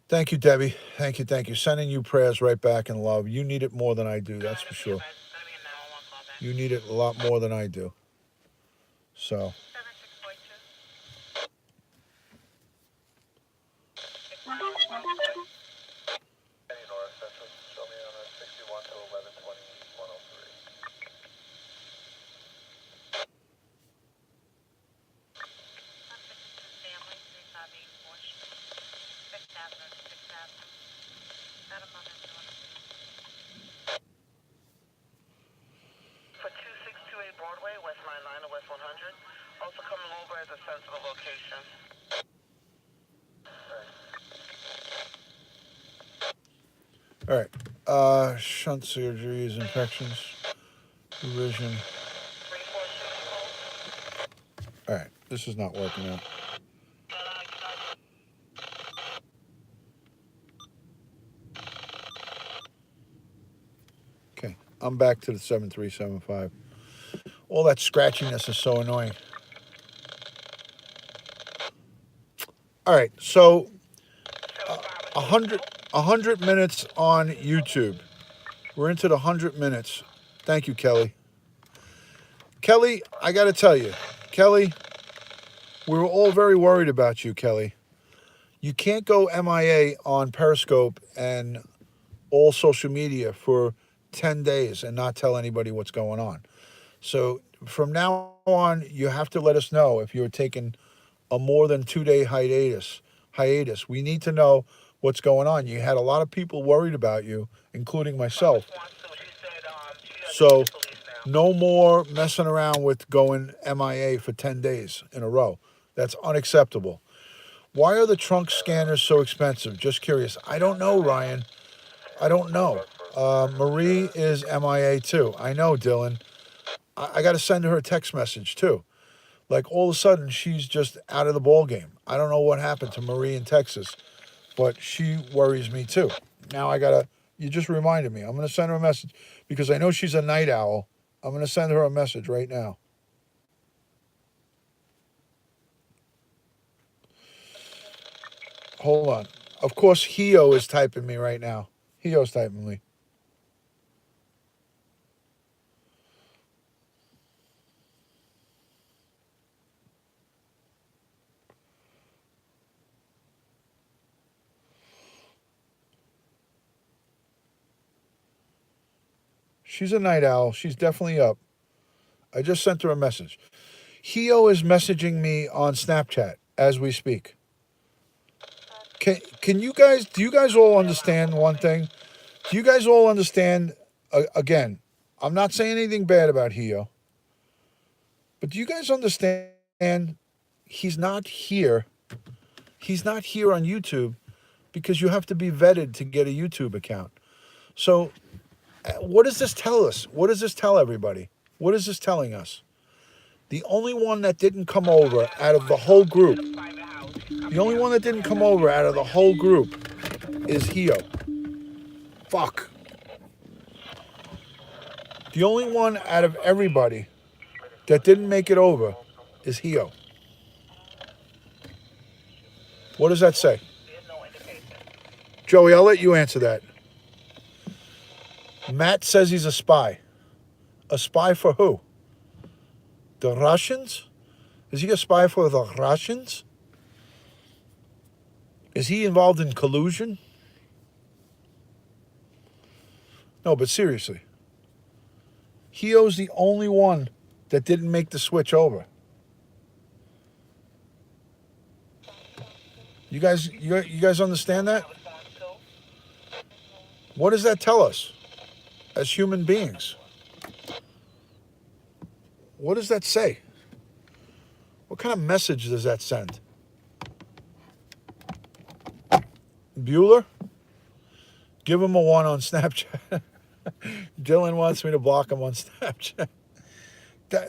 Thank you, Debbie. Thank you, thank you. Sending you prayers right back in love. You need it more than I do, that's for sure. You need it a lot more than I do. So. Broadway, West Line 9 or West 100. Also coming over as a sensitive location. All right. Shunt surgeries, infections, revision. All right. This is not working out. Okay. I'm back to the 7375. All that scratchiness is so annoying. All right. So, 100 minutes on YouTube. We're into the 100 minutes. Thank you, Kelly. Kelly, I got to tell you, Kelly, we were all very worried about you, Kelly. You can't go MIA on Periscope and all social media for 10 days and not tell anybody what's going on. So from now on, you have to let us know if you're taking a more than 2-day hiatus. We need to know what's going on. You had a lot of people worried about you, including myself. So no more messing around with going MIA for 10 days in a row. That's unacceptable. Why are the trunk scanners so expensive? Just curious. I don't know, Ryan. I don't know. Marie is MIA too. I know, Dylan. I got to send her a text message too. Like all of a sudden, she's just out of the ball game. I don't know what happened to Marie in Texas, but she worries me too. Now you just reminded me. I'm going to send her a message because I know she's a night owl. I'm going to send her a message right now. Hold on. Of course, Hio is typing me right now. Hio's typing me. She's a night owl. She's definitely up. I just sent her a message. Hio is messaging me on Snapchat as we speak. Do you guys all understand one thing? Do you guys all understand, again, I'm not saying anything bad about Hio, but do you guys understand he's not here? He's not here on YouTube because you have to be vetted to get a YouTube account. So what does this tell us? What does this tell everybody? What is this telling us? The only one that didn't come over out of the whole group, is Hio. Fuck. The only one out of everybody that didn't make it over is Hio. What does that say? There's no indication. Joey, I'll let you answer that. Matt says he's a spy. A spy for who? The Russians? Is he a spy for the Russians? Is he involved in collusion? No, but seriously. Hio's the only one that didn't make the switch over. You guys understand that? Response to? What does that tell us as human beings? What does that say? What kind of message does that send? Bueller? Give him a 1 on Snapchat. Dylan wants me to block him on Snapchat.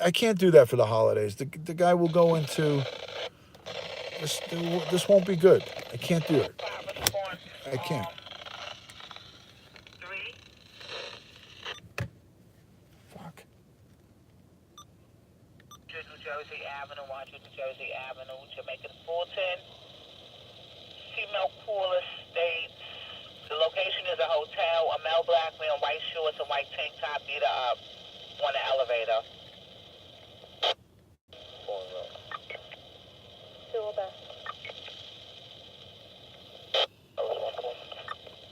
I can't do that for the holidays. The guy will go into... This won't be good. I can't do it. Response, I can't. 3. Fuck. New Jersey Avenue, 100 New Jersey Avenue, Jamaica Fulton. Female caller states the location is a hotel. A male black man, white shorts and white tank top, beat her up on the elevator.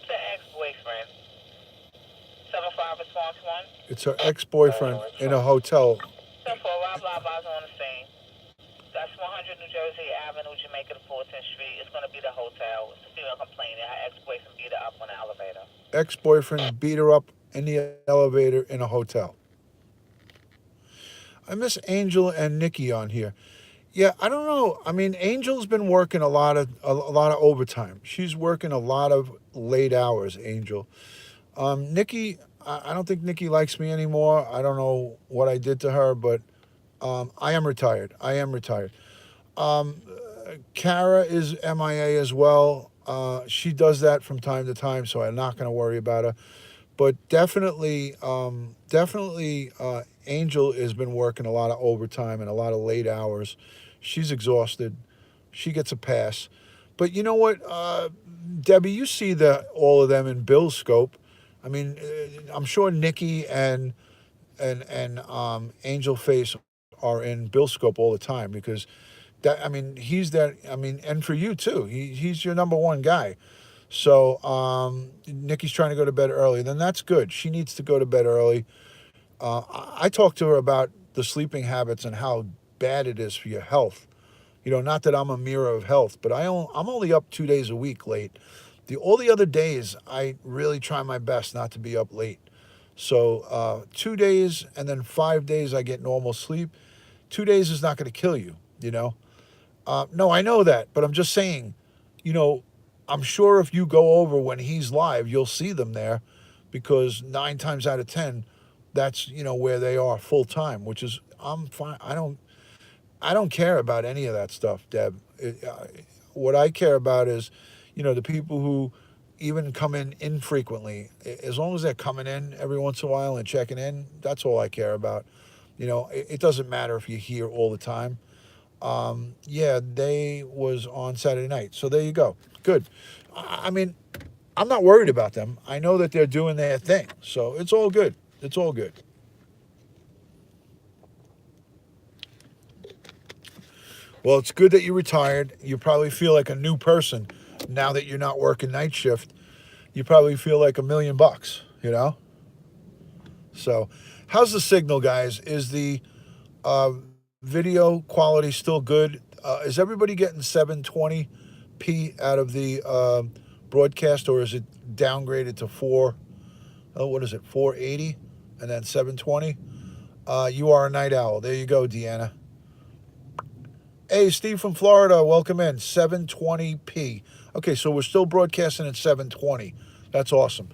The ex-boyfriend. 75 response 1. It's her ex-boyfriend in a hotel. 10-4, blah, blah, blah's on the scene. That's 100 New Jersey Avenue, Jamaica to 14th Street. It's going to be the hotel. It's a female complaining. Her ex-boyfriend beat her up on the elevator. Ex-boyfriend beat her up in the elevator in a hotel. I miss Angel and Nikki on here. Yeah, I don't know. I mean, Angel's been working a lot of overtime. She's working a lot of late hours, Angel. Nikki, I don't think Nikki likes me anymore. I don't know what I did to her, but I am retired. Kara is MIA as well. She does that from time to time, so I'm not going to worry about her. But definitely, Angel has been working a lot of overtime and a lot of late hours. She's exhausted. She gets a pass. But you know what, Debbie, you see all of them in Bill's scope. I mean, I'm sure Nikki and Angel Face are in Bill's scope all the time because that. I mean, he's that. I mean, and for you too. He's your number one guy. So Nikki's trying to go to bed early. Then that's good. She needs to go to bed early. I talked to her about the sleeping habits and how bad it is for your health. You know, not that I'm a mirror of health, but I'm only up 2 days a week late. All the other days, I really try my best not to be up late. So 2 days and then 5 days I get normal sleep. 2 days is not going to kill you, you know. No, I know that, but I'm just saying, you know, I'm sure if you go over when he's live, you'll see them there because 9 times out of 10, that's, you know, where they are full time, which is, I'm fine. I don't care about any of that stuff, Deb. What I care about is, you know, the people who even come in infrequently. As long as they're coming in every once in a while and checking in, that's all I care about. You know, it doesn't matter if you're here all the time. Yeah, they was on Saturday night. So there you go. Good. I mean, I'm not worried about them. I know that they're doing their thing. So it's all good. It's all good. Well, it's good that you retired. You probably feel like a new person now that you're not working night shift. You probably feel like $1,000,000, you know? So, how's the signal, guys? Is the video quality still good? Is everybody getting 720p out of the broadcast, or is it downgraded to 480 and then 720? You are a night owl. There you go, Deanna. Hey, Steve from Florida, welcome in. 720p. Okay, so we're still broadcasting at 720. That's awesome.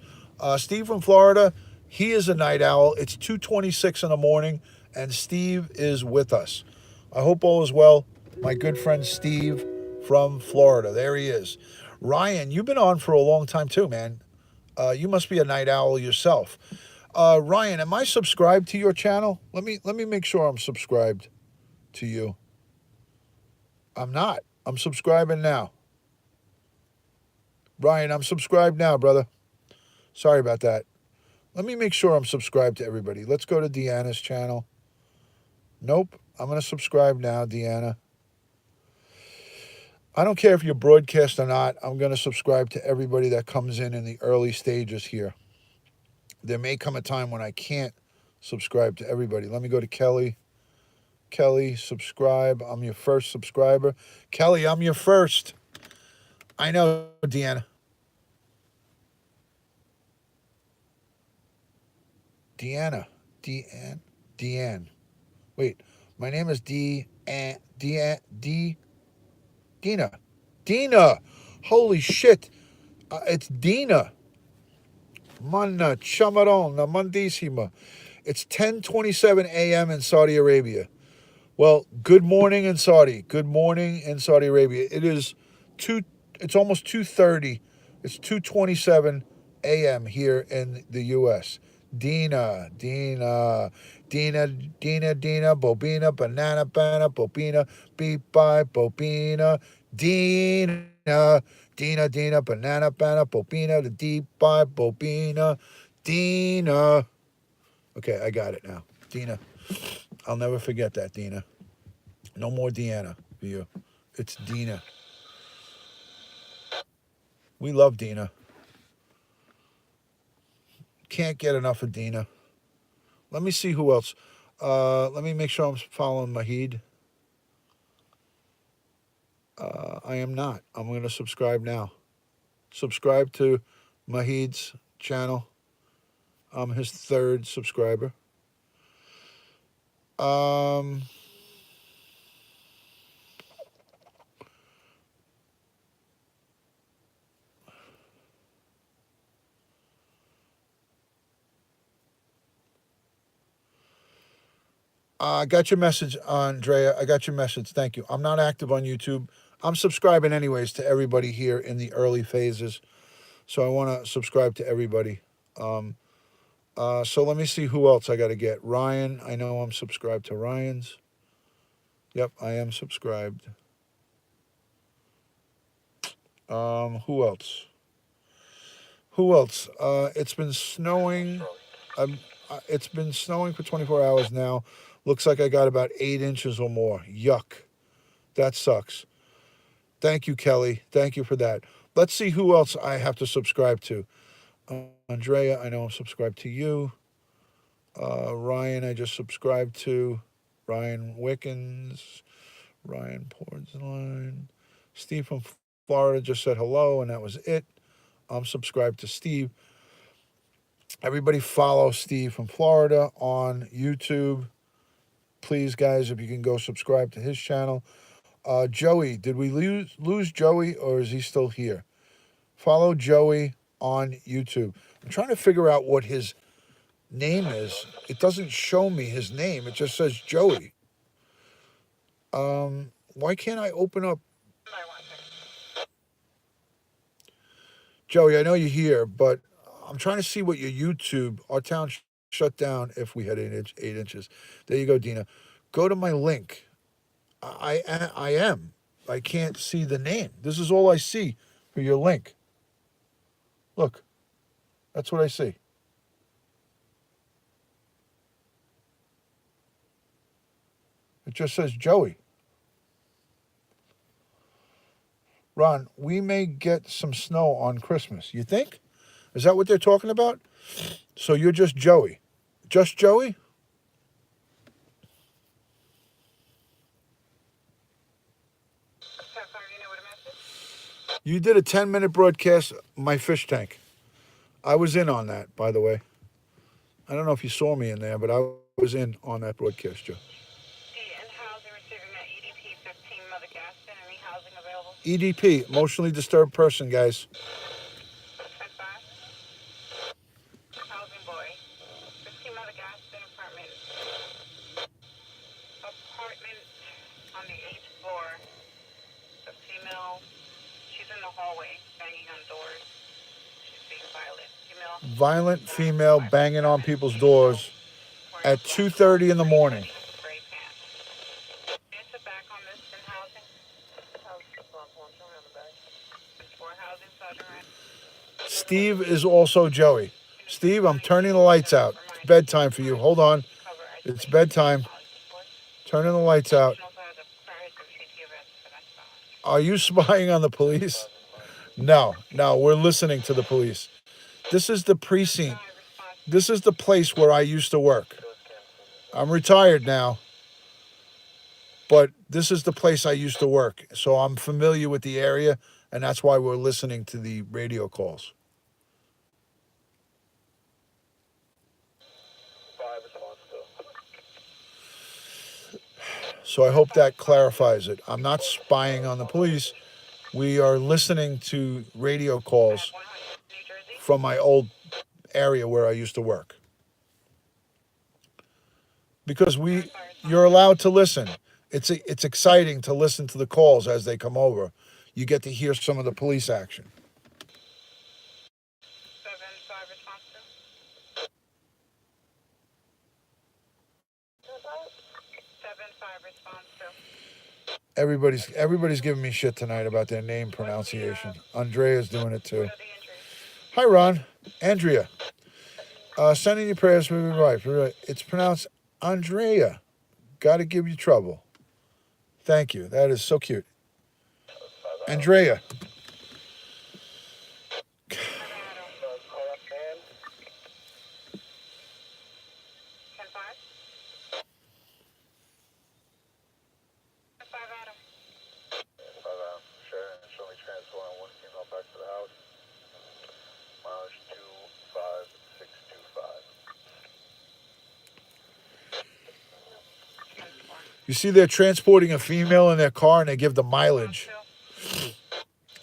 Steve from Florida, he is a night owl. It's 2:26 in the morning, and Steve is with us. I hope all is well. My good friend Steve from Florida. There he is. Ryan, you've been on for a long time too, man. You must be a night owl yourself. Ryan, am I subscribed to your channel? Let me make sure I'm subscribed to you. I'm not. I'm subscribing now. Ryan, I'm subscribed now, brother. Sorry about that. Let me make sure I'm subscribed to everybody. Let's go to Deanna's channel. Nope. I'm going to subscribe now, Deanna. I don't care if you're broadcast or not. I'm going to subscribe to everybody that comes in the early stages here. There may come a time when I can't subscribe to everybody. Let me go to Kelly. Kelly, subscribe. I'm your first subscriber. Kelly, I'm your first. I know, Deanna. Deanna. Deanne. Wait, my name is Dina. Dina. Holy shit. It's Dina. Manna Chamarona Mandissima. It's 10:27 a.m. in Saudi Arabia. Well, good morning in Saudi. Good morning in Saudi Arabia. It's almost 2:30. It's 2:27 a.m. here in the US. Dina, Bobina, Banana, Bobina, Beep by Bobina, Dina, Banana, Bobina, the Deep by Bobina, Dina. Okay, I got it now. Dina. I'll never forget that, Dina. No more Deanna for you. It's Dina. We love Dina. Can't get enough of Dina. Let me see who else. Let me make sure I'm following Mahid. I am not. I'm going to subscribe now. Subscribe to Mahid's channel. I'm his third subscriber. Um, I got your message, Andrea. I got your message. Thank you. I'm not active on YouTube. I'm subscribing anyways to everybody here in the early phases. So I want to subscribe to everybody. So let me see who else I got to get. Ryan, I know I'm subscribed to Ryan's. Yep, I am subscribed. Who else? Who else? It's been snowing. It's been snowing for 24 hours now. Looks like I got about 8 inches or more. Yuck. That sucks. Thank you, Kelly. Thank you for that. Let's see who else I have to subscribe to. Andrea, I know I'm subscribed to you. Ryan, I just subscribed to. Ryan Wickens. Ryan Portsline. Steve from Florida just said hello, and that was it. I'm subscribed to Steve. Everybody follow Steve from Florida on YouTube. Please, guys, if you can go subscribe to his channel. Joey, did we lose Joey, or is he still here? Follow Joey on YouTube. I'm trying to figure out what his name is. It doesn't show me his name. It just says Joey. Why can't I open up? Joey, I know you're here, but I'm trying to see what your YouTube. Our town shut down if we had 8 inches. There you go, Dina. Go to my link. I am. I can't see the name. This is all I see for your link. Look, that's what I see. It just says Joey. Ron, we may get some snow on Christmas. You think? Is that what they're talking about? So you're just Joey. Just Joey? You did a 10-minute broadcast, my fish tank. I was in on that, by the way. I don't know if you saw me in there, but I was in on that broadcast, Joe. And housing receiving at EDP 15 Mother Gaston. Any housing available? EDP, emotionally disturbed person, guys. 10-5. Housing boy. 15 Mother Gaston apartment. Apartment on the 8th floor. The female, she's in the hallway banging on doors. She's being violent. He Violent female banging on people's doors at 2:30 in the morning. Steve is also Joey. Steve, I'm turning the lights out. It's bedtime for you. Hold on. It's bedtime. Turning the lights out. Are you spying on the police? No, we're listening to the police. This is the precinct. This is the place where I used to work. I'm retired now, but this is the place I used to work. So I'm familiar with the area, and that's why we're listening to the radio calls. So I hope that clarifies it. I'm not spying on the police. We are listening to radio calls from my old area where I used to work. Because you're allowed to listen. It's exciting to listen to the calls as they come over. You get to hear some of the police action. 7-5 response to. 7-5 response to. Everybody's giving me shit tonight about their name pronunciation. Andrea's doing it too. Hi, Ron. Andrea. Sending you prayers for your wife. It's pronounced Andrea. Got to give you trouble. Thank you. That is so cute. Andrea. You see, they're transporting a female in their car and they give the mileage.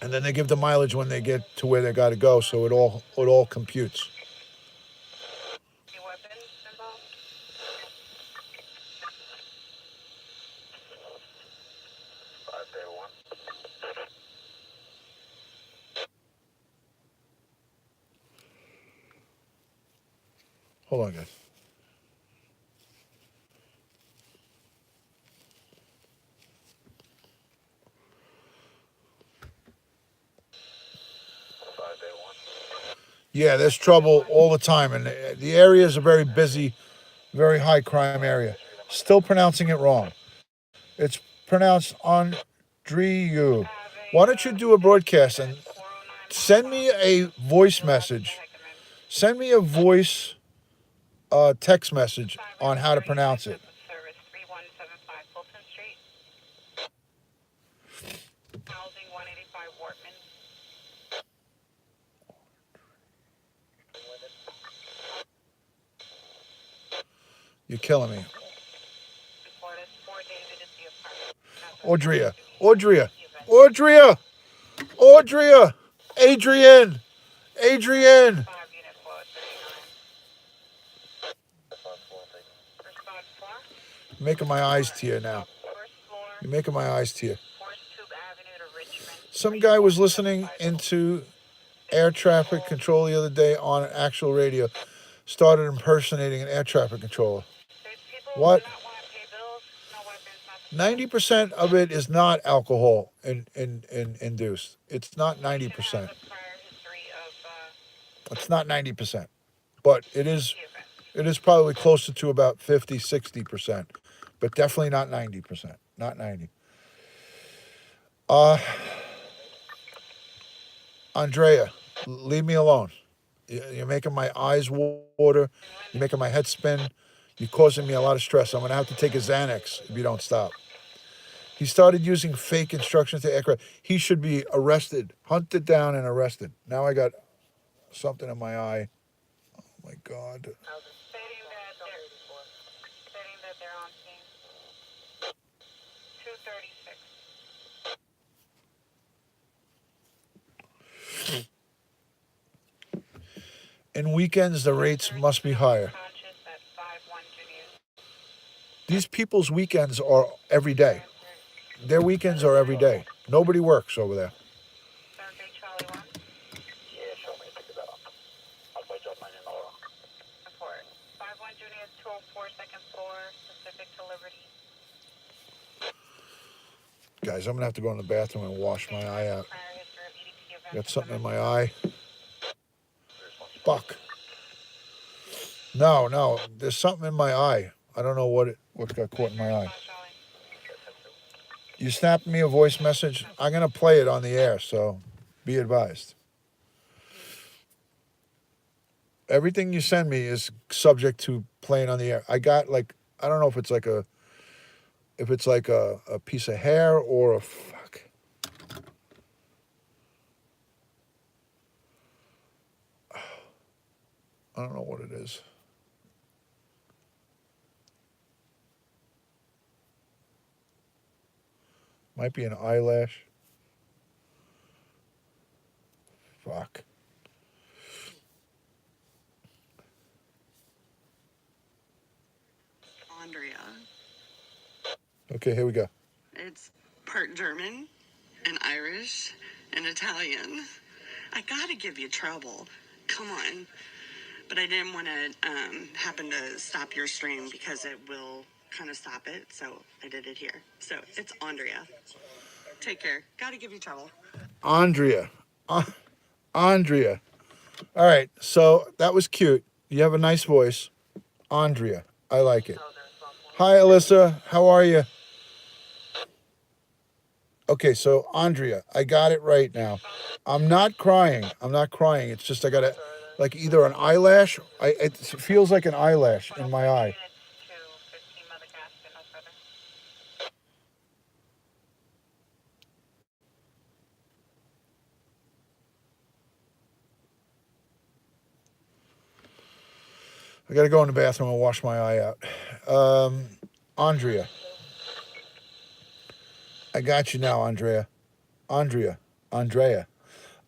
And then they give the mileage when they get to where they got to go, so it all computes. Hold on, guys. Yeah, there's trouble all the time, and the area is a very busy, very high crime area. Still pronouncing it wrong. It's pronounced Andrew. Why don't you do a broadcast and send me a voice message? Send me a voice text message on how to pronounce it. You're killing me. Audria. Adrian. You're making my eyes tear now. You're making my eyes tear. Some guy was listening into air traffic control the other day on actual radio. Started impersonating an air traffic controller. What? 90% of it is not alcohol induced. It's not 90%. It's not 90%. But it is probably closer to about 50, 60%. But definitely not 90%. Not 90. Andrea, leave me alone. You're making my eyes water. You're making my head spin. You're causing me a lot of stress. I'm going to have to take a Xanax if you don't stop. He started using fake instructions to aircraft. He should be arrested, hunted down and arrested. Now I got something in my eye. Oh, my God. Stating that they're on scene. 236. In weekends, the rates must be higher. These people's weekends are every day. Their weekends are every day. Nobody works over there. 204 second floor, Pacific to Liberty. Guys, I'm gonna have to go in the bathroom and wash my eye out. Prior history of EDT events. Got something in my eye. Fuck. No, there's something in my eye. I don't know what got caught in my eye. You snapped me a voice message. I'm gonna play it on the air, so be advised. Everything you send me is subject to playing on the air. I got like, I don't know if it's like a piece of hair or a fuck. I don't know what it is. Might be an eyelash. Fuck. Andrea. Okay, here we go. It's part German and Irish and Italian. I gotta give you trouble. Come on. But I didn't want to happen to stop your stream because it will kind of stop it. So I did it here. So it's Andrea. Take care. Gotta give you trouble. Andrea. Andrea. All right, so that was cute. You have a nice voice. Andrea. I like it. Hi, Alyssa. How are you? Okay, so Andrea, I got it right now. I'm not crying. It's just I got to, like either an eyelash. It feels like an eyelash in my eye. I got to go in the bathroom and wash my eye out. Andrea. I got you now, Andrea. Andrea.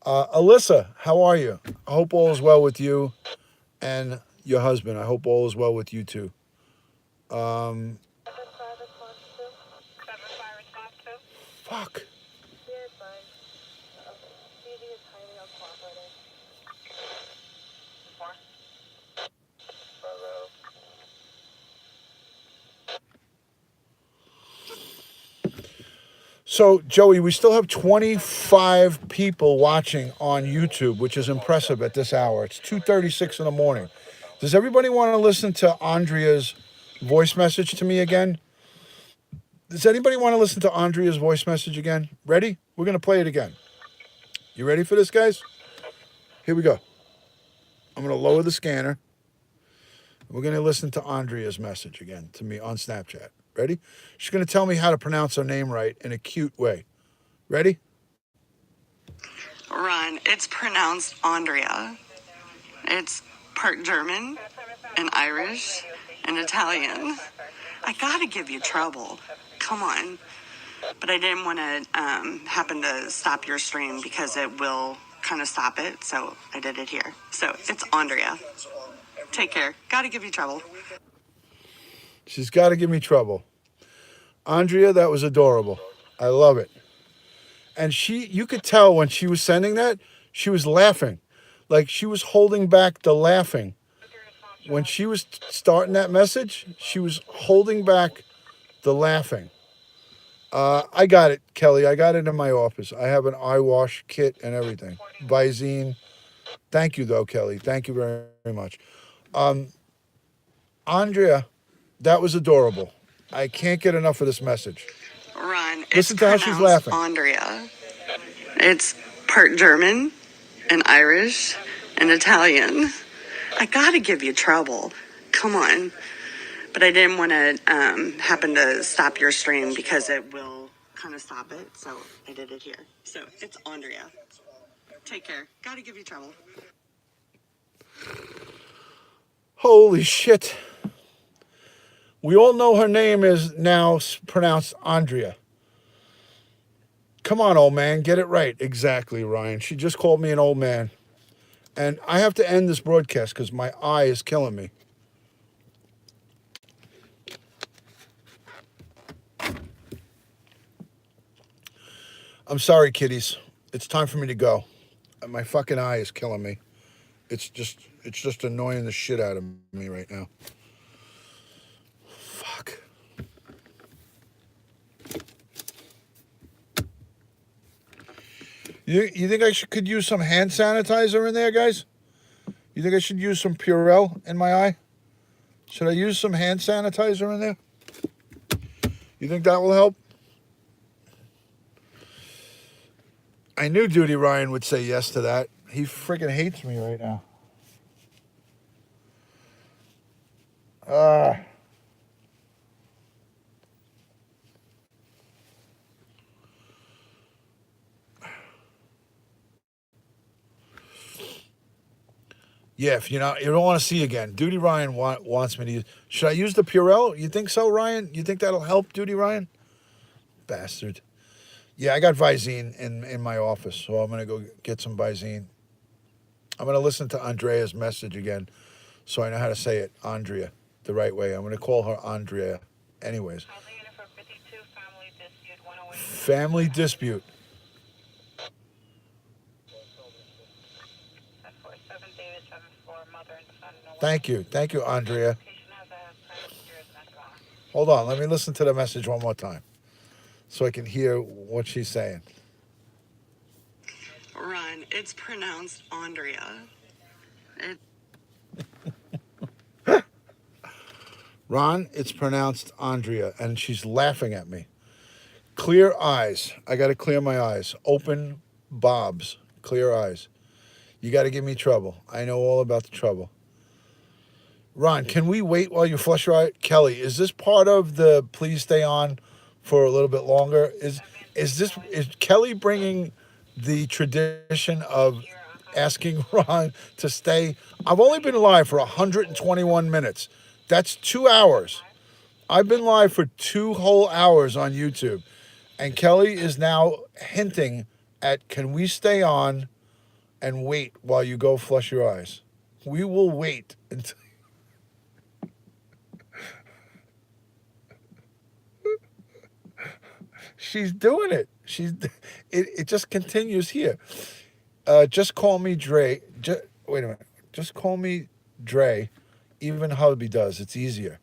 Alyssa, how are you? I hope all is well with you and your husband. I hope all is well with you too. Fuck. So, Joey, we still have 25 people watching on YouTube, which is impressive at this hour. It's 2:36 in the morning. Does everybody want to listen to Andrea's voice message to me again? Does anybody want to listen to Andrea's voice message again? Ready? We're going to play it again. You ready for this, guys? Here we go. I'm going to lower the scanner. We're going to listen to Andrea's message again to me on Snapchat. Ready? She's going to tell me how to pronounce her name right in a cute way. Ready? Ron, it's pronounced Andrea. It's part German and Irish and Italian. I gotta give you trouble. Come on. But I didn't want to happen to stop your stream because it will kind of stop it. So I did it here. So it's Andrea. Take care. Gotta give you trouble. She's got to give me trouble. Andrea, that was adorable. I love it. And you could tell when she was sending that, she was laughing. Like she was holding back the laughing. When she was starting that message, she was holding back the laughing. I got it, Kelly. I got it in my office. I have an eye wash kit and everything. Visine. Thank you, though, Kelly. Thank you very, very much. Andrea, that was adorable. I can't get enough of this message. Ron, Listen to how she's laughing. Andrea. It's part German and Irish and Italian. I gotta give you trouble. Come on. But I didn't want to happen to stop your stream because it will kind of stop it. So I did it here. So it's Andrea. Take care. Gotta give you trouble. Holy shit. We all know her name is now pronounced Andrea. Come on, old man, get it right. Exactly, Ryan. She just called me an old man. And I have to end this broadcast because my eye is killing me. I'm sorry, kiddies. It's time for me to go. My fucking eye is killing me. It's just annoying the shit out of me right now. You think could use some hand sanitizer in there, guys? You think I should use some Purell in my eye? Should I use some hand sanitizer in there? You think that will help? I knew Duty Ryan would say yes to that. He freaking hates me right now. Uh, yeah, if you don't want to see again. Duty Ryan wants me to use. Should I use the Purell? You think so, Ryan? You think that'll help, Duty Ryan? Bastard. Yeah, I got Visine in my office, so I'm gonna go get some Visine. I'm gonna listen to Andrea's message again, so I know how to say it, Andrea, the right way. I'm gonna call her Andrea. Anyways, family dispute. Thank you, Andrea. Hold on, let me listen to the message one more time, so I can hear what she's saying. Ron, it's pronounced Andrea. It, Ron, it's pronounced Andrea, and she's laughing at me. Clear eyes. I got to clear my eyes. Open bobs. Clear eyes. You got to give me trouble. I know all about the trouble. Ron, can we wait while you flush your eye? Kelly, is this part of the please stay on for a little bit longer? Is Kelly bringing the tradition of asking Ron to stay? I've only been live for 121 minutes. That's 2 hours. I've been live for 2 whole hours on YouTube. And Kelly is now hinting at can we stay on and wait while you go flush your eyes? We will wait until she's doing it. It just continues here. Just call me Dre. Wait a minute. Just call me Dre. Even hubby does. It's easier.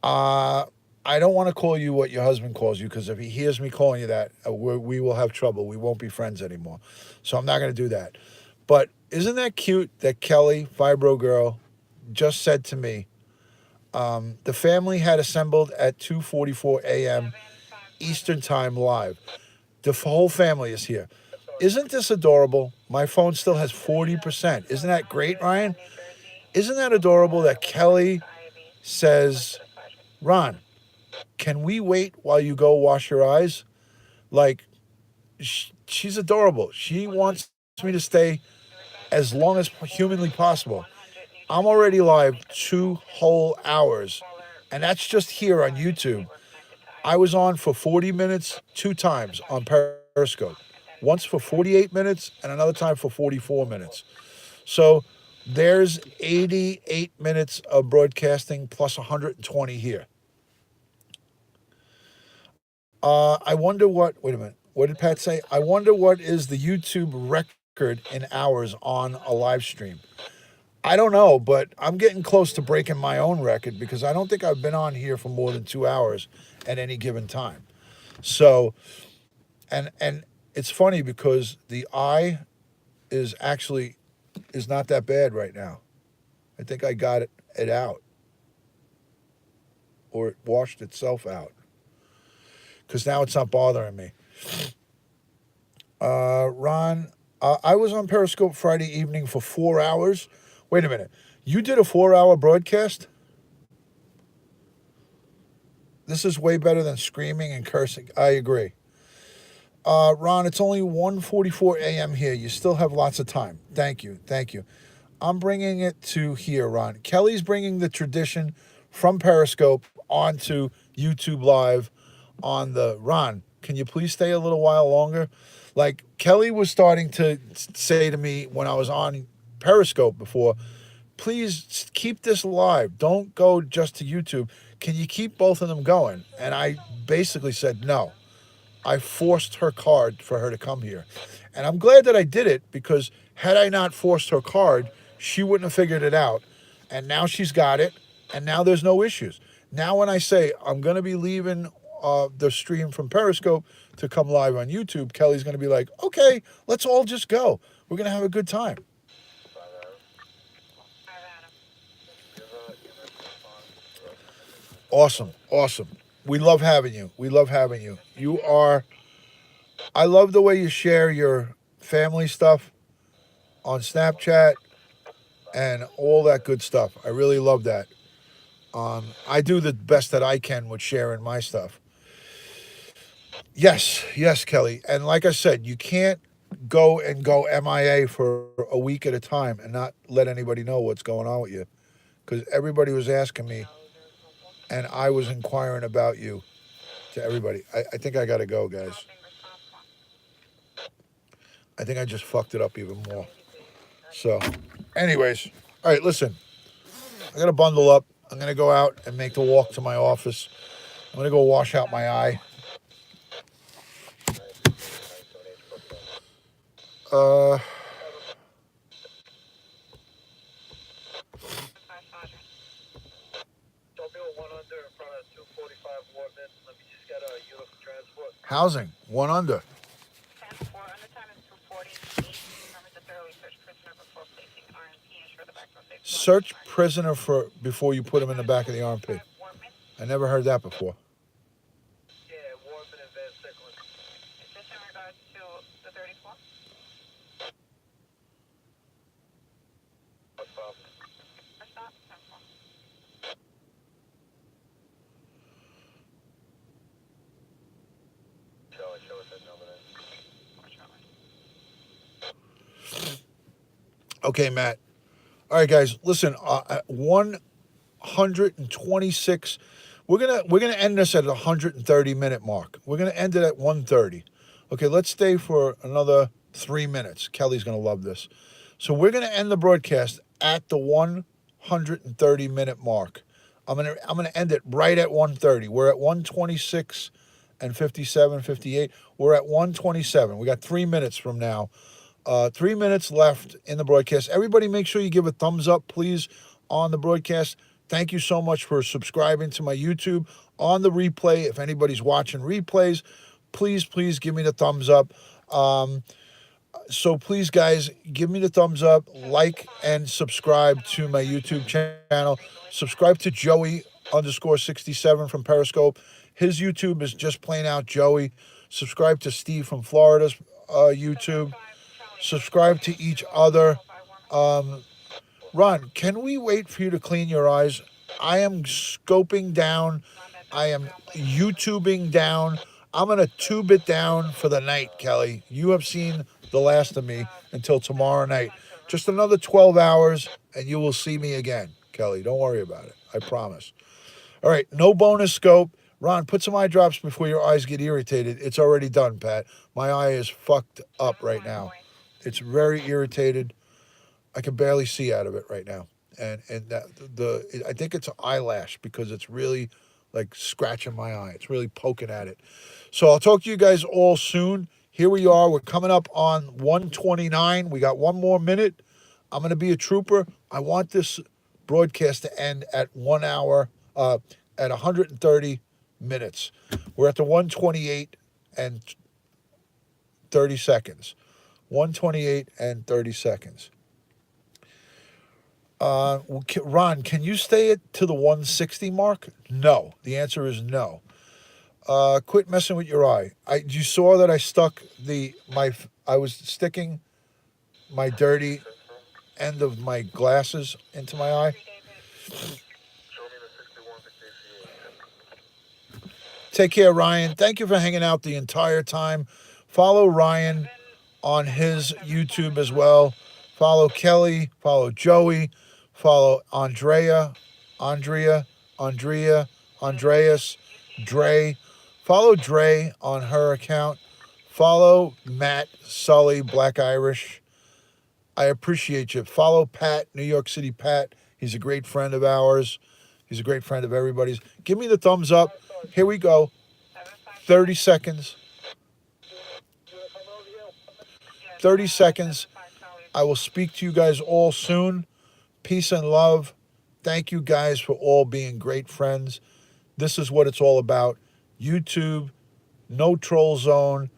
Uh, I don't want to call you what your husband calls you because if he hears me calling you that, we will have trouble. We won't be friends anymore. So I'm not going to do that. But isn't that cute that Kelly, Fibro Girl, just said to me, the family had assembled at 2:44 a.m. Eastern Time live. The whole family is here. Isn't this adorable? My phone still has 40%. Isn't that great, Ryan? Isn't that adorable that Kelly says, Ron, can we wait while you go wash your eyes? Like, she's adorable. She wants me to stay as long as humanly possible. I'm already live 2 whole hours, and that's just here on YouTube. I was on for 40 minutes 2 times on Periscope. Once for 48 minutes and another time for 44 minutes. So there's 88 minutes of broadcasting plus 120 here. I wonder wait a minute. What did Pat say? I wonder what is the YouTube record in hours on a live stream. I don't know, but I'm getting close to breaking my own record because I don't think I've been on here for more than 2 hours at any given time. So, and it's funny because the eye is not that bad right now. I think I got it out, or it washed itself out because now it's not bothering me. Ron, I was on Periscope Friday evening for 4 hours. Wait a minute. You did a 4 hour broadcast? This is way better than screaming and cursing. I agree. Ron, it's only 1:44 a.m. here. You still have lots of time. Thank you. Thank you. I'm bringing it to here, Ron. Kelly's bringing the tradition from Periscope onto YouTube Live on the Ron. Can you please stay a little while longer? Like Kelly was starting to say to me when I was on Periscope before, please keep this live. Don't go just to YouTube. Can you keep both of them going? And I basically said no. I forced her card for her to come here. And I'm glad that I did it because had I not forced her card, she wouldn't have figured it out. And now she's got it. And now there's no issues. Now when I say I'm going to be leaving the stream from Periscope to come live on YouTube, Kelly's going to be like, okay, let's all just go. We're going to have a good time. Awesome. Awesome. We love having you. We love having you. You are, I love the way you share your family stuff on Snapchat and all that good stuff. I really love that. I do the best that I can with sharing my stuff. Yes, yes, Kelly. And like I said, you can't go MIA for a week at a time and not let anybody know what's going on with you. Because everybody was asking me, and I was inquiring about you to everybody. I think I got to go, guys. I think I just fucked it up even more. So, anyways, all right, listen. I got to bundle up. I'm going to go out and make the walk to my office. I'm going to go wash out my eye. Uh, Housing, one under. Search prisoner for before you put him in the back of the armpit. I never heard that before. Okay, Matt. All right, guys. Listen, 126. We're gonna end this at a 130-minute mark. We're gonna end it at 130. Okay, let's stay for another 3 minutes. Kelly's gonna love this. So we're gonna end the broadcast at the 130-minute mark. I'm gonna end it right at 130. We're at 126 and 57, 58. We're at 127. We got 3 minutes from now. 3 minutes left in the broadcast. Everybody make sure you give a thumbs up, please, on the broadcast. Thank you so much for subscribing to my YouTube. On the replay, if anybody's watching replays, please give me the thumbs up. So please, guys, give me the thumbs up, like, and subscribe to my YouTube channel. Subscribe to Joey _67 from Periscope. His YouTube is just plain out Joey. Subscribe to Steve from Florida's YouTube. Subscribe to each other. Ron, can we wait for you to clean your eyes? I am scoping down. I am YouTubing down. I'm going to tube it down for the night, Kelly. You have seen the last of me until tomorrow night. Just another 12 hours and you will see me again, Kelly. Don't worry about it. I promise. All right, no bonus scope. Ron, put some eye drops before your eyes get irritated. It's already done, Pat. My eye is fucked up right now. It's very irritated. I can barely see out of it right now, and I think it's an eyelash because it's really like scratching my eye. It's really poking at it. So I'll talk to you guys all soon. Here we are. We're coming up on 129. We got 1 more minute. I'm going to be a trooper. I want this broadcast to end at 1 hour, at 130 minutes. We're at the 128 and 30 seconds. 128 and 30 seconds. Ron, can you stay to the 160 mark? No. The answer is no. Quit messing with your eye. You saw that I stuck I was sticking my dirty end of my glasses into my eye. Take care, Ryan. Thank you for hanging out the entire time. Follow Ryan on his YouTube as well. Follow Kelly. Follow Joey. Follow Andrea, Andreas, Dre. Follow Dre on her account. Follow Matt, Sully, Black Irish. I appreciate you. Follow Pat, New York City Pat. He's a great friend of ours. He's a great friend of everybody's. Give me the thumbs up. Here we go. 30 seconds. 30 seconds. I will speak to you guys all soon. Peace and love. Thank you guys for all being great friends. This is what it's all about. YouTube, no troll zone.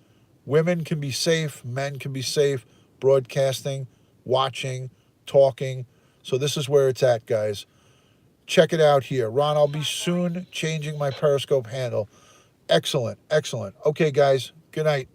Women can be safe, men can be safe, broadcasting, watching, talking. So this is where it's at, guys. Check it out here. Ron, I'll be soon changing my Periscope handle. Excellent, excellent. Okay, guys, good night.